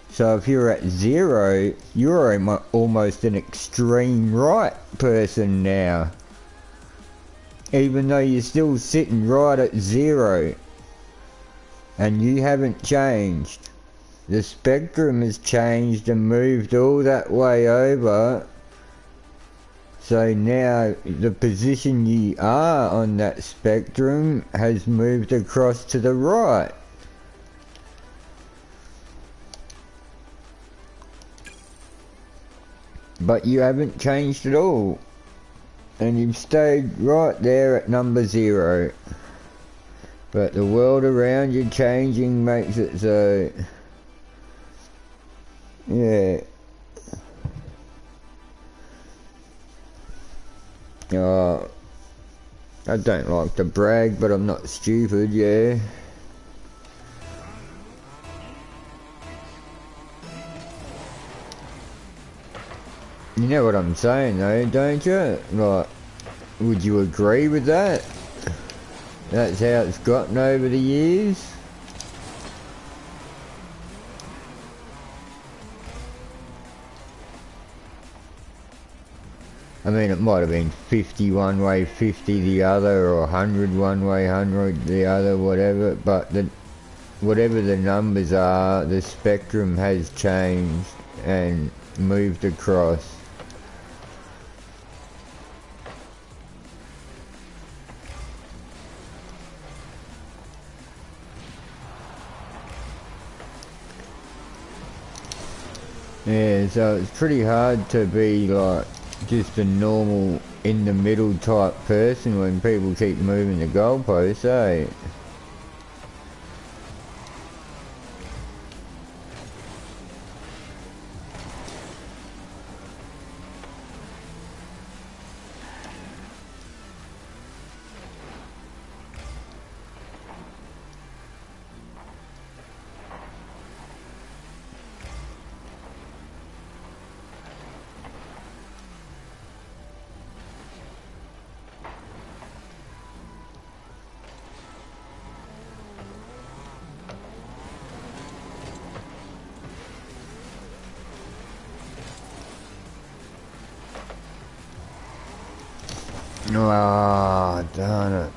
So if you're at zero, you're almost an extreme right person now. Even though you're still sitting right at zero. And you haven't changed. The spectrum has changed and moved all that way over. So now the position you are on that spectrum has moved across to the right. But you haven't changed at all. And you've stayed right there at number zero. But the world around you changing makes it so... Yeah. I don't like to brag, but I'm not stupid, yeah. You know what I'm saying though, don't you? Like, would you agree with that? That's how it's gotten over the years? I mean, it might have been 50 one way, 50 the other, or 100 one way, 100 the other, whatever, but whatever the numbers are, the spectrum has changed and moved across. Yeah, so it's pretty hard to be like just a normal in the middle type person when people keep moving the goalposts, eh? Ah, darn it.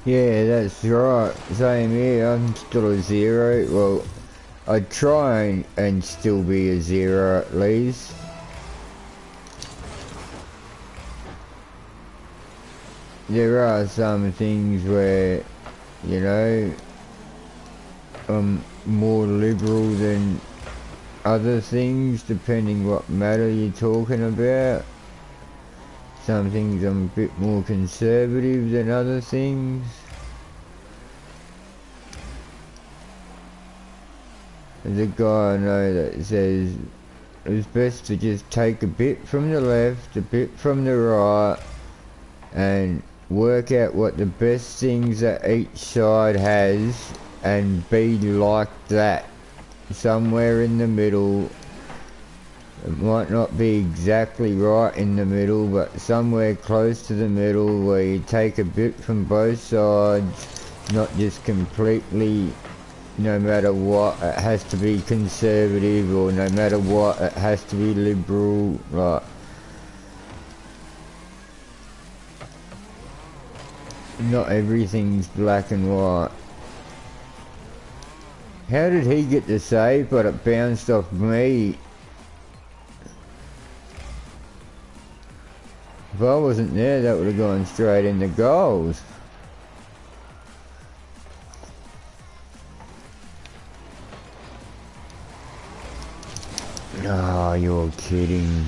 Yeah, that's right. Same here. I'm still a 0. Well, I try and still be a 0 at least. There are some things where, you know, I'm more liberal than other things, depending what matter you're talking about. Some things I'm a bit more conservative than other things. There's a guy I know that says it's best to just take a bit from the left, a bit from the right, and work out what the best things that each side has and be like that. Somewhere in the middle. It might not be exactly right in the middle, but somewhere close to the middle where you take a bit from both sides, not just completely, no matter what, it has to be conservative, or no matter what, it has to be liberal. Like, not everything's black and white. How did he get the save, but it bounced off me? If I wasn't there, that would have gone straight into goals. Oh, you're kidding.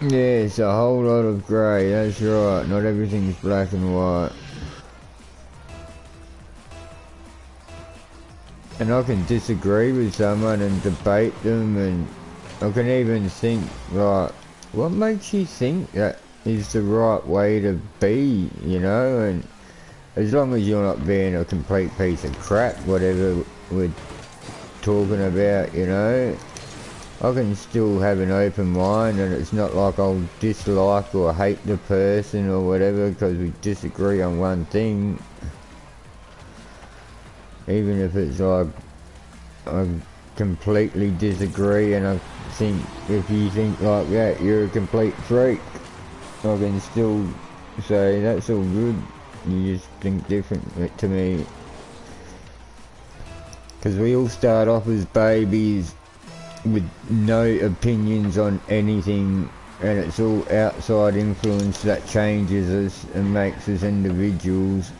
Yeah, it's a whole lot of grey, that's right. Not everything's black and white. And I can disagree with someone and debate them, and I can even think, like, what makes you think that is the right way to be, you know? And as long as you're not being a complete piece of crap, whatever we're talking about, you know, I can still have an open mind, and it's not like I'll dislike or hate the person or whatever because we disagree on one thing. Even if it's like I completely disagree, and I think if you think like that, you're a complete freak. I can still say that's all good. You just think different to me. Because we all start off as babies with no opinions on anything, and it's all outside influence that changes us and makes us individuals.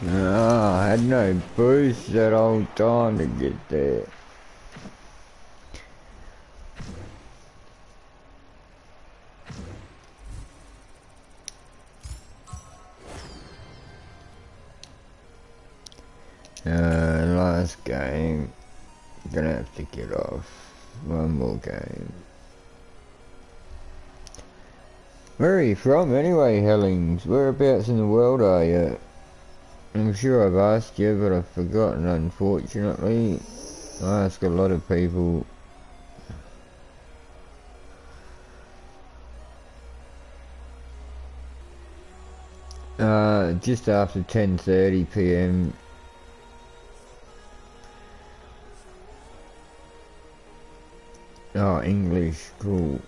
I had no boost that whole time to get there. Last game. Gonna have to get off. One more game. Where are you from anyway, Hellings? Whereabouts in the world are you? I'm sure I've asked you, but I've forgotten, unfortunately. I ask a lot of people. Just after 10:30 PM. Oh, English, cool.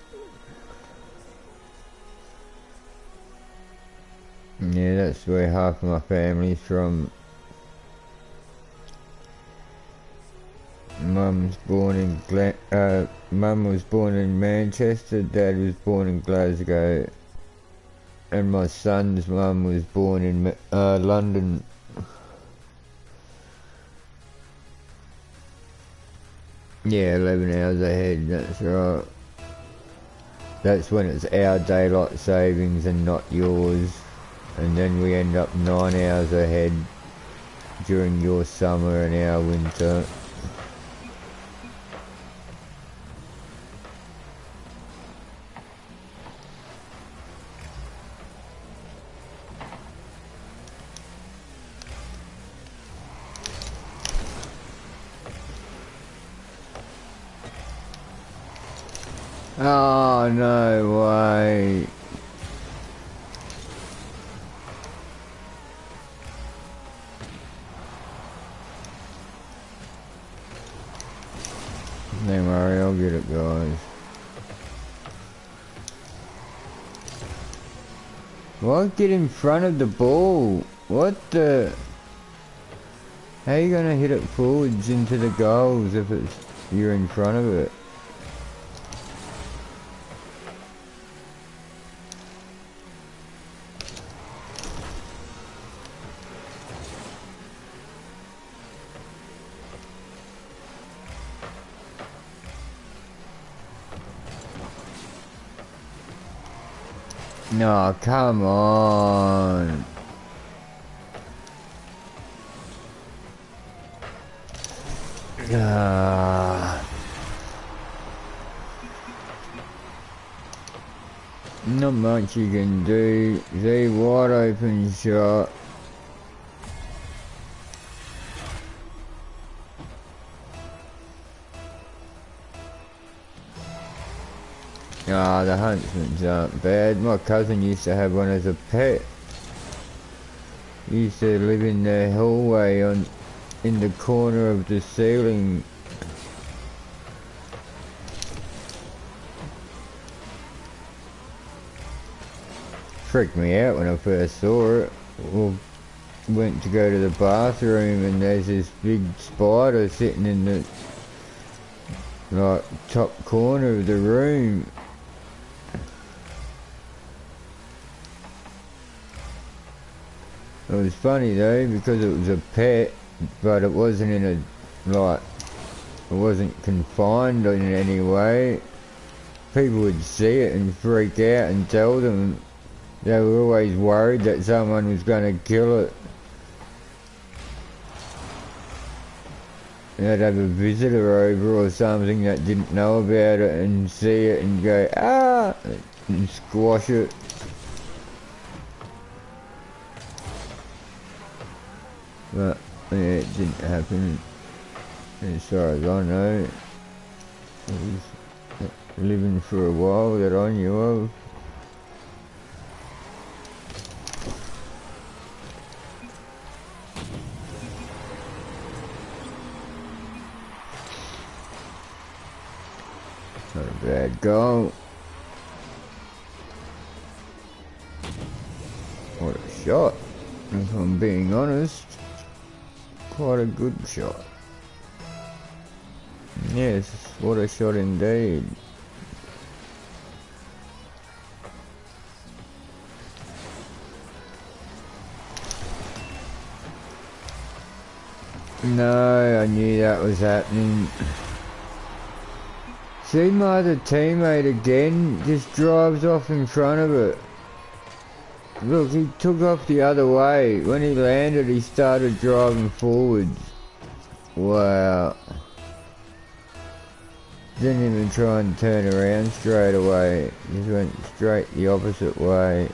Yeah, that's where half of my family's from. Mum was born in Manchester, Dad was born in Glasgow, and my son's mum was born in London. Yeah, 11 hours ahead, that's right. That's when it's our daylight savings and not yours. And then we end up 9 hours ahead. during your summer and our winter. Oh, no way. Don't worry, I'll get it, guys. What? Get in front of the ball? What the? How are you gonna hit it forwards into the goals if you're in front of it? No, come on. Not much you can do. The wide open shot. Ah, the huntsmans aren't bad. My cousin used to have one as a pet. He used to live in the hallway in the corner of the ceiling. Freaked me out when I first saw it. Well, went to go to the bathroom and there's this big spider sitting in the top corner of the room. It was funny though because it was a pet, but it wasn't in a, it wasn't confined in any way. People would see it and freak out and tell them. They were always worried that someone was going to kill it. They'd have a visitor over or something that didn't know about it and see it and go, ah, and squash it. But yeah, it didn't happen as far as I know. It was living for a while that I knew of. Not a bad goal. What a shot, if I'm being honest. Quite a good shot. Yes, what a shot indeed. No, I knew that was happening. See, my other teammate again just drives off in front of it. Look, he took off the other way. When he landed, he started driving forwards. Wow. Didn't even try and turn around straight away. Just went straight the opposite way.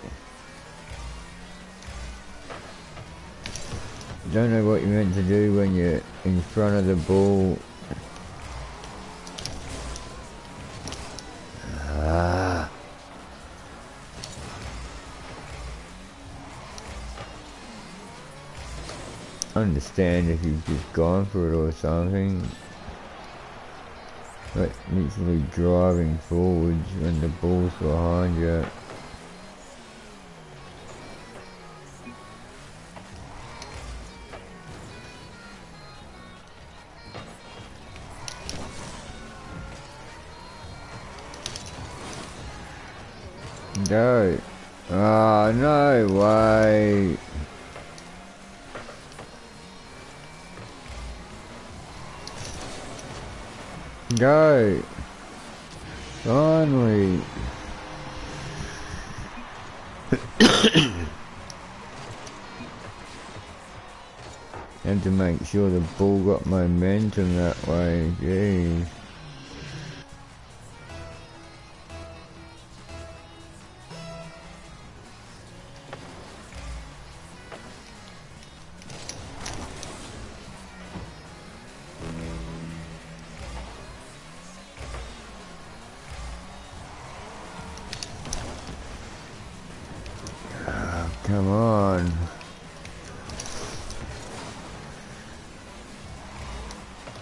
Don't know what you're meant to do when you're in front of the ball. I understand if you've just gone for it or something. But literally driving forwards when the ball's behind you. Go. Oh, no way. Go. Finally. Have to make sure the ball got momentum that way, jeez. Come on.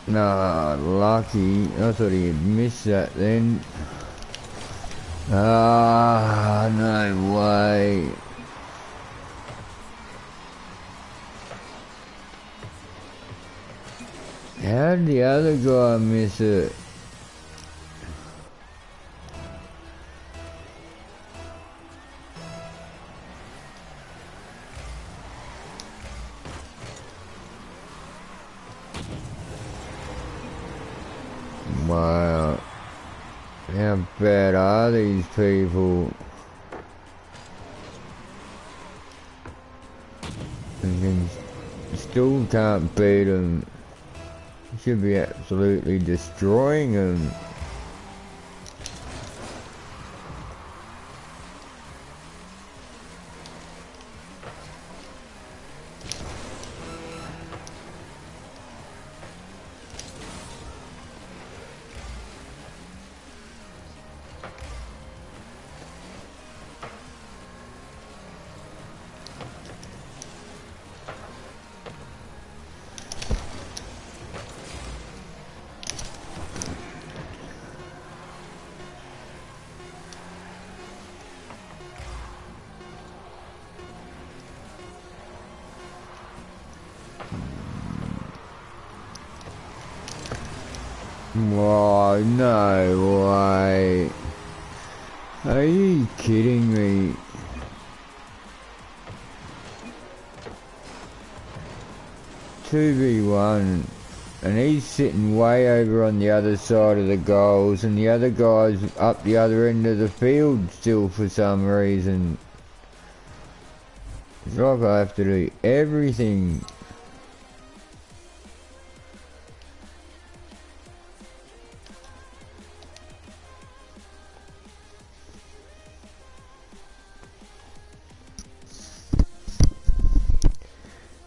Nah, lucky. I thought he had missed that then. Ah, no way. How did the other guy miss it? Wow. How bad are these people? And still can't beat them. Should be absolutely destroying them. Whoa, no way. Are you kidding me? Two v one, and he's sitting way over on the other side of the goals, and the other guy's up the other end of the field still for some reason. It's like I have to do everything.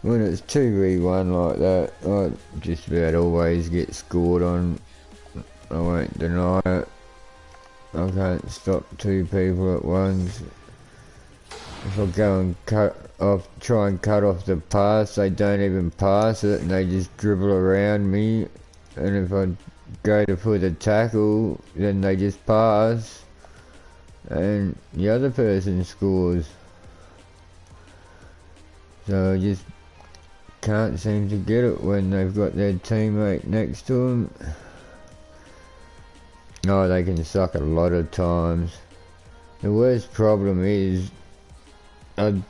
When it's 2v1 like that, I just about always get scored on. I won't deny it. I can't stop two people at once. If I go and try and cut off the pass, they don't even pass it and they just dribble around me. And if I go to put a tackle, then they just pass and the other person scores. So I just can't seem to get it when they've got their teammate next to them. Oh, they can suck a lot of times. The worst problem is I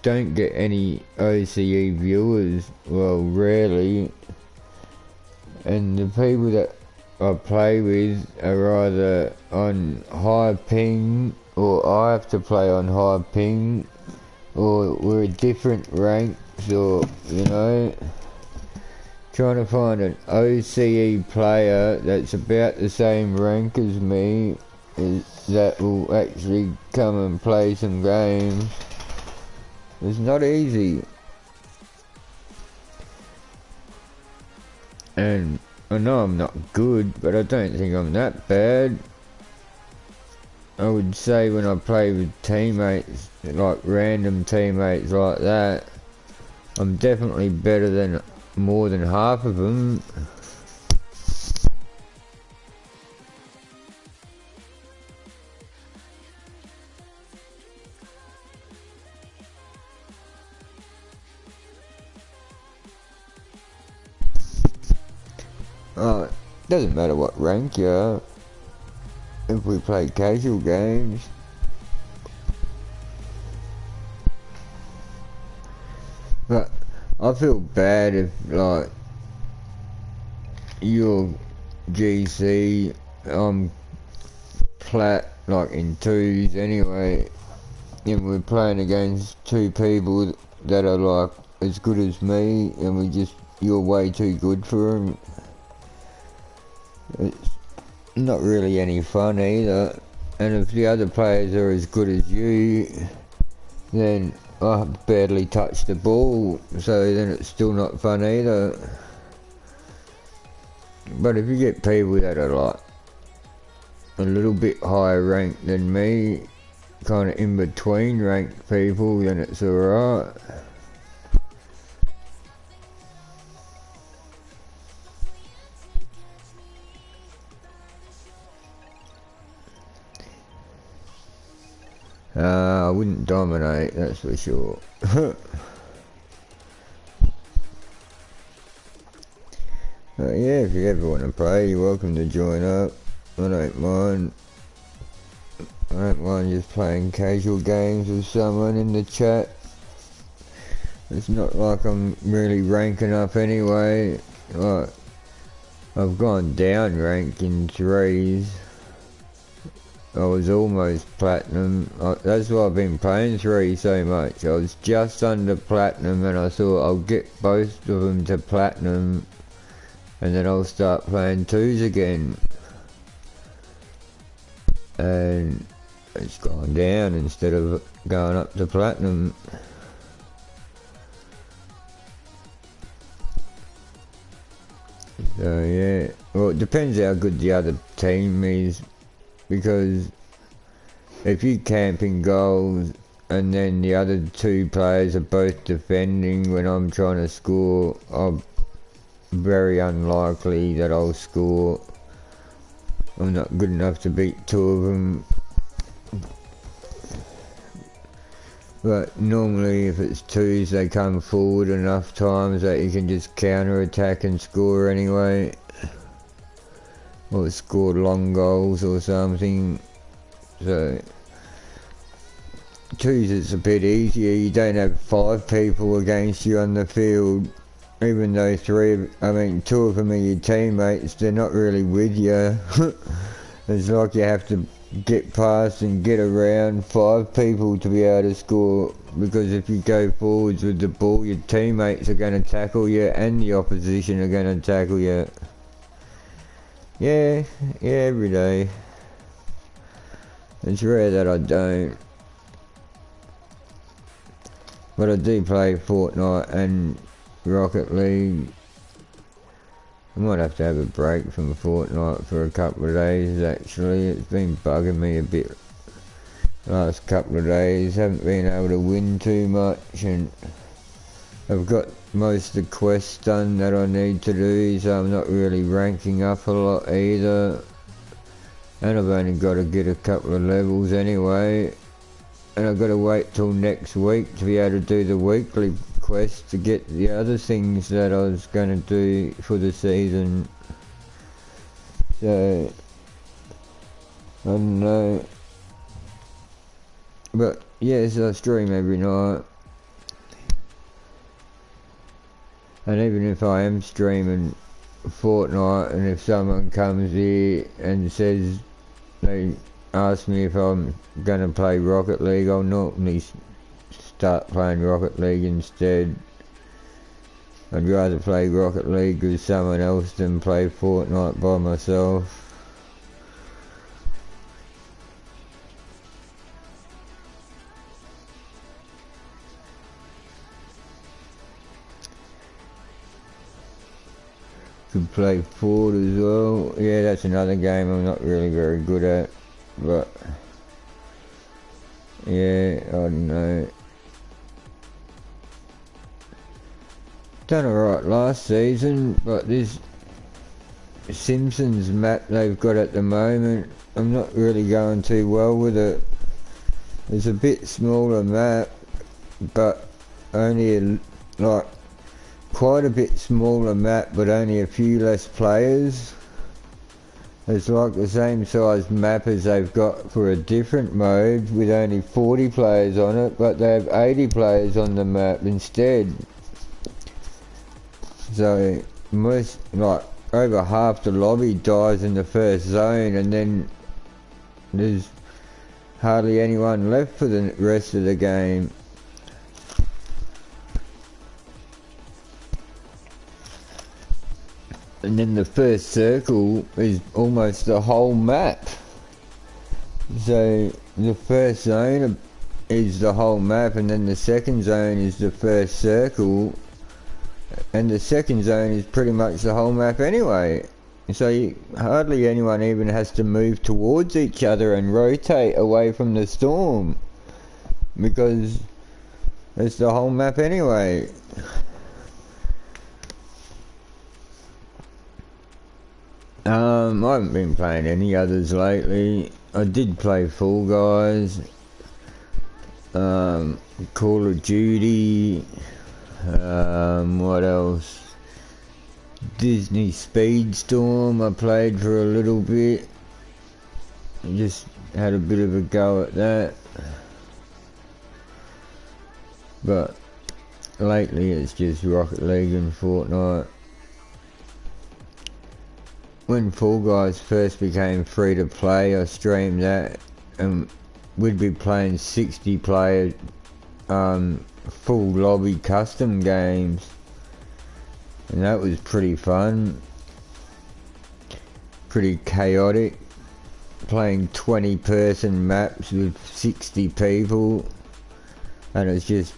don't get any OCE viewers, well, rarely, and the people that I play with are either on high ping, or I have to play on high ping, or we're at different ranks, or, you know, trying to find an OCE player that's about the same rank as me that will actually come and play some games. It's not easy. And I know I'm not good, but I don't think I'm that bad. I would say when I play with teammates, like random teammates like that, I'm definitely better than more than half of them. Oh, it doesn't matter what rank you are. If we play casual games, but I feel bad if, like, you're GC, I'm plat, like in twos anyway, and we're playing against two people that are like as good as me and you're way too good for them, it's not really any fun either. And if the other players are as good as you, then I barely touch the ball, so then it's still not fun either. But if you get people that are like a little bit higher ranked than me, kind of in between ranked people, then it's alright. I wouldn't dominate, that's for sure. Yeah, if you ever want to play, you're welcome to join up. I don't mind. I don't mind just playing casual games with someone in the chat. It's not like I'm really ranking up anyway. Like, I've gone down rank in 3s. I was almost platinum. That's why I've been playing 3 so much. I was just under platinum and I thought I'll get both of them to platinum and then I'll start playing 2s again. And it's gone down instead of going up to platinum. So yeah, well it depends how good the other team is, because if you camp in goals and then the other 2 players are both defending when I'm trying to score, I'm very unlikely that I'll score. I'm not good enough to beat 2 of them. But normally if it's 2s, they come forward enough times that you can just counter attack and score anyway. Or score long goals or something. So 2s it's a bit easier. You don't have 5 people against you on the field. Even though 2 of them are your teammates, they're not really with you. It's like you have to get past and get around 5 people to be able to score, because if you go forwards with the ball, your teammates are going to tackle you and the opposition are going to tackle you. Yeah, every day. It's rare that I don't. But I do play Fortnite and Rocket League. I might have to have a break from Fortnite for a couple of days actually. It's been bugging me a bit last couple of days. Haven't been able to win too much, and I've got most of the quests done that I need to do, so I'm not really ranking up a lot either. And I've only got to get a couple of levels anyway. And I've got to wait till next week to be able to do the weekly quest to get the other things that I was going to do for the season. So I don't know, but yes, I stream every night, and even if I am streaming Fortnite and if someone comes here and says, they ask me if I'm going to play Rocket League, I'll normally start playing Rocket League instead. I'd rather play Rocket League with someone else than play Fortnite by myself. Could play Ford as well. Yeah, that's another game I'm not really very good at, but yeah, I don't know. Done alright last season, but this Simpsons map they've got at the moment, I'm not really going too well with it. It's a bit smaller map, but only quite a bit smaller map, but only a few less players. It's like the same size map as they've got for a different mode with only 40 players on it, but they have 80 players on the map instead. So most, over half the lobby dies in the first zone, and then there's hardly anyone left for the rest of the game. and then the first circle is almost the whole map. So the first zone is the whole map, and then the second zone is the first circle, and the second zone is pretty much the whole map anyway. So hardly anyone even has to move towards each other and rotate away from the storm, because it's the whole map anyway. I haven't been playing any others lately. I did play Fall Guys, Call of Duty, what else? Disney Speedstorm I played for a little bit. Just had a bit of a go at that. But lately it's just Rocket League and Fortnite. When Fall Guys first became free to play, I streamed that, and we'd be playing 60 player full lobby custom games, and that was pretty fun, pretty chaotic, playing 20 person maps with 60 people, and it's just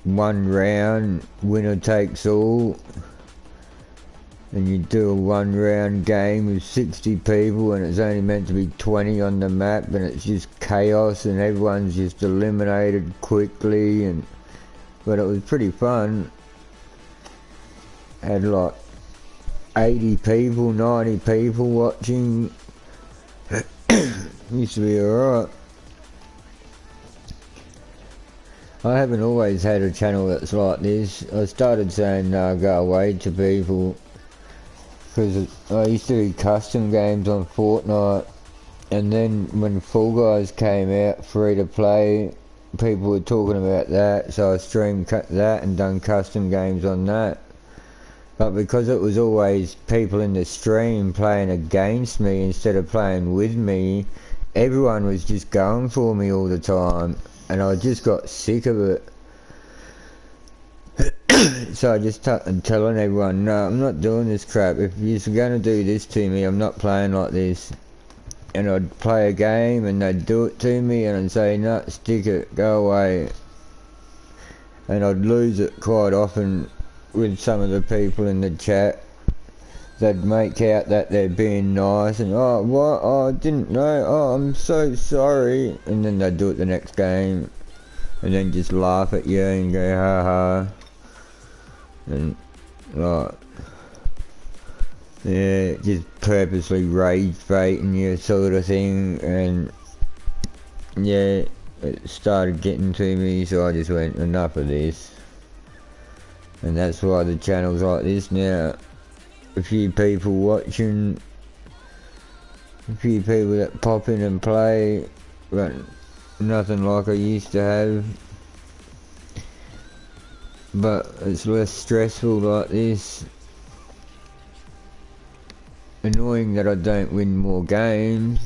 one round, winner takes all. And you do a 1 round game with 60 people, and it's only meant to be 20 on the map, and it's just chaos, and everyone's just eliminated quickly, but it was pretty fun. Had like 80 people, 90 people watching. Used to be alright. I haven't always had a channel that's like this. I started saying no, go away to people, because I used to do custom games on Fortnite, and then when Fall Guys came out free to play, people were talking about that, so I streamed that and done custom games on that. But because it was always people in the stream playing against me instead of playing with me, everyone was just going for me all the time, and I just got sick of it. So I just started telling everyone, no, I'm not doing this crap. If you're going to do this to me, I'm not playing like this. And I'd play a game and they'd do it to me, and I'd say, no, stick it, go away. And I'd lose it quite often with some of the people in the chat. They'd make out that they're being nice and, oh, what, oh, I didn't know, oh, I'm so sorry. And then they'd do it the next game, and then just laugh at you and go, ha ha. And like, yeah, just purposely rage baiting you sort of thing, and yeah, it started getting to me, so I just went, enough of this. And that's why the channel's like this now. A few people watching, a few people that pop in and play, but nothing like I used to have. But it's less stressful like this. Annoying that I don't win more games,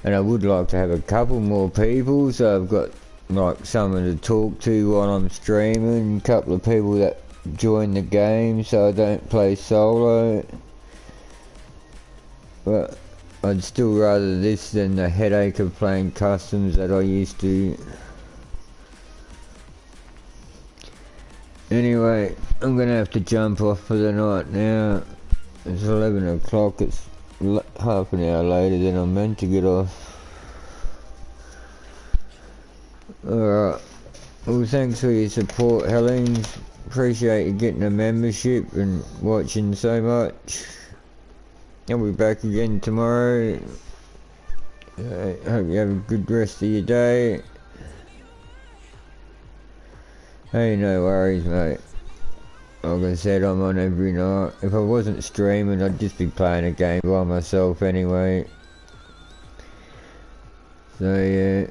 and I would like to have a couple more people, so I've got like someone to talk to while I'm streaming, a couple of people that join the game so I don't play solo. But I'd still rather this than the headache of playing customs that I used to. Anyway, I'm gonna have to jump off for the night now. It's 11 o'clock, it's half an hour later than I'm meant to get off. Alright, well, thanks for your support, Helens. Appreciate you getting a membership and watching so much. I'll be back again tomorrow. Hope you have a good rest of your day. Hey, no worries, mate. Like I said, I'm on every night. If I wasn't streaming, I'd just be playing a game by myself anyway. So yeah,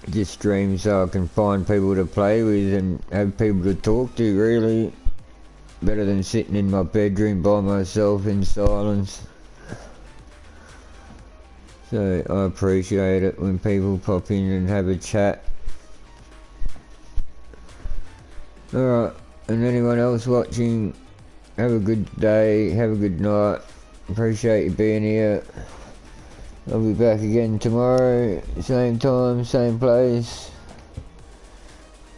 just stream so I can find people to play with and have people to talk to, really. Better than sitting in my bedroom by myself in silence. So I appreciate it when people pop in and have a chat. Alright, and anyone else watching, have a good day, have a good night. Appreciate you being here. I'll be back again tomorrow, same time, same place.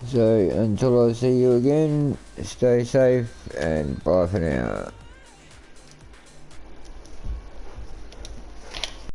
So until I see you again, stay safe and bye for now.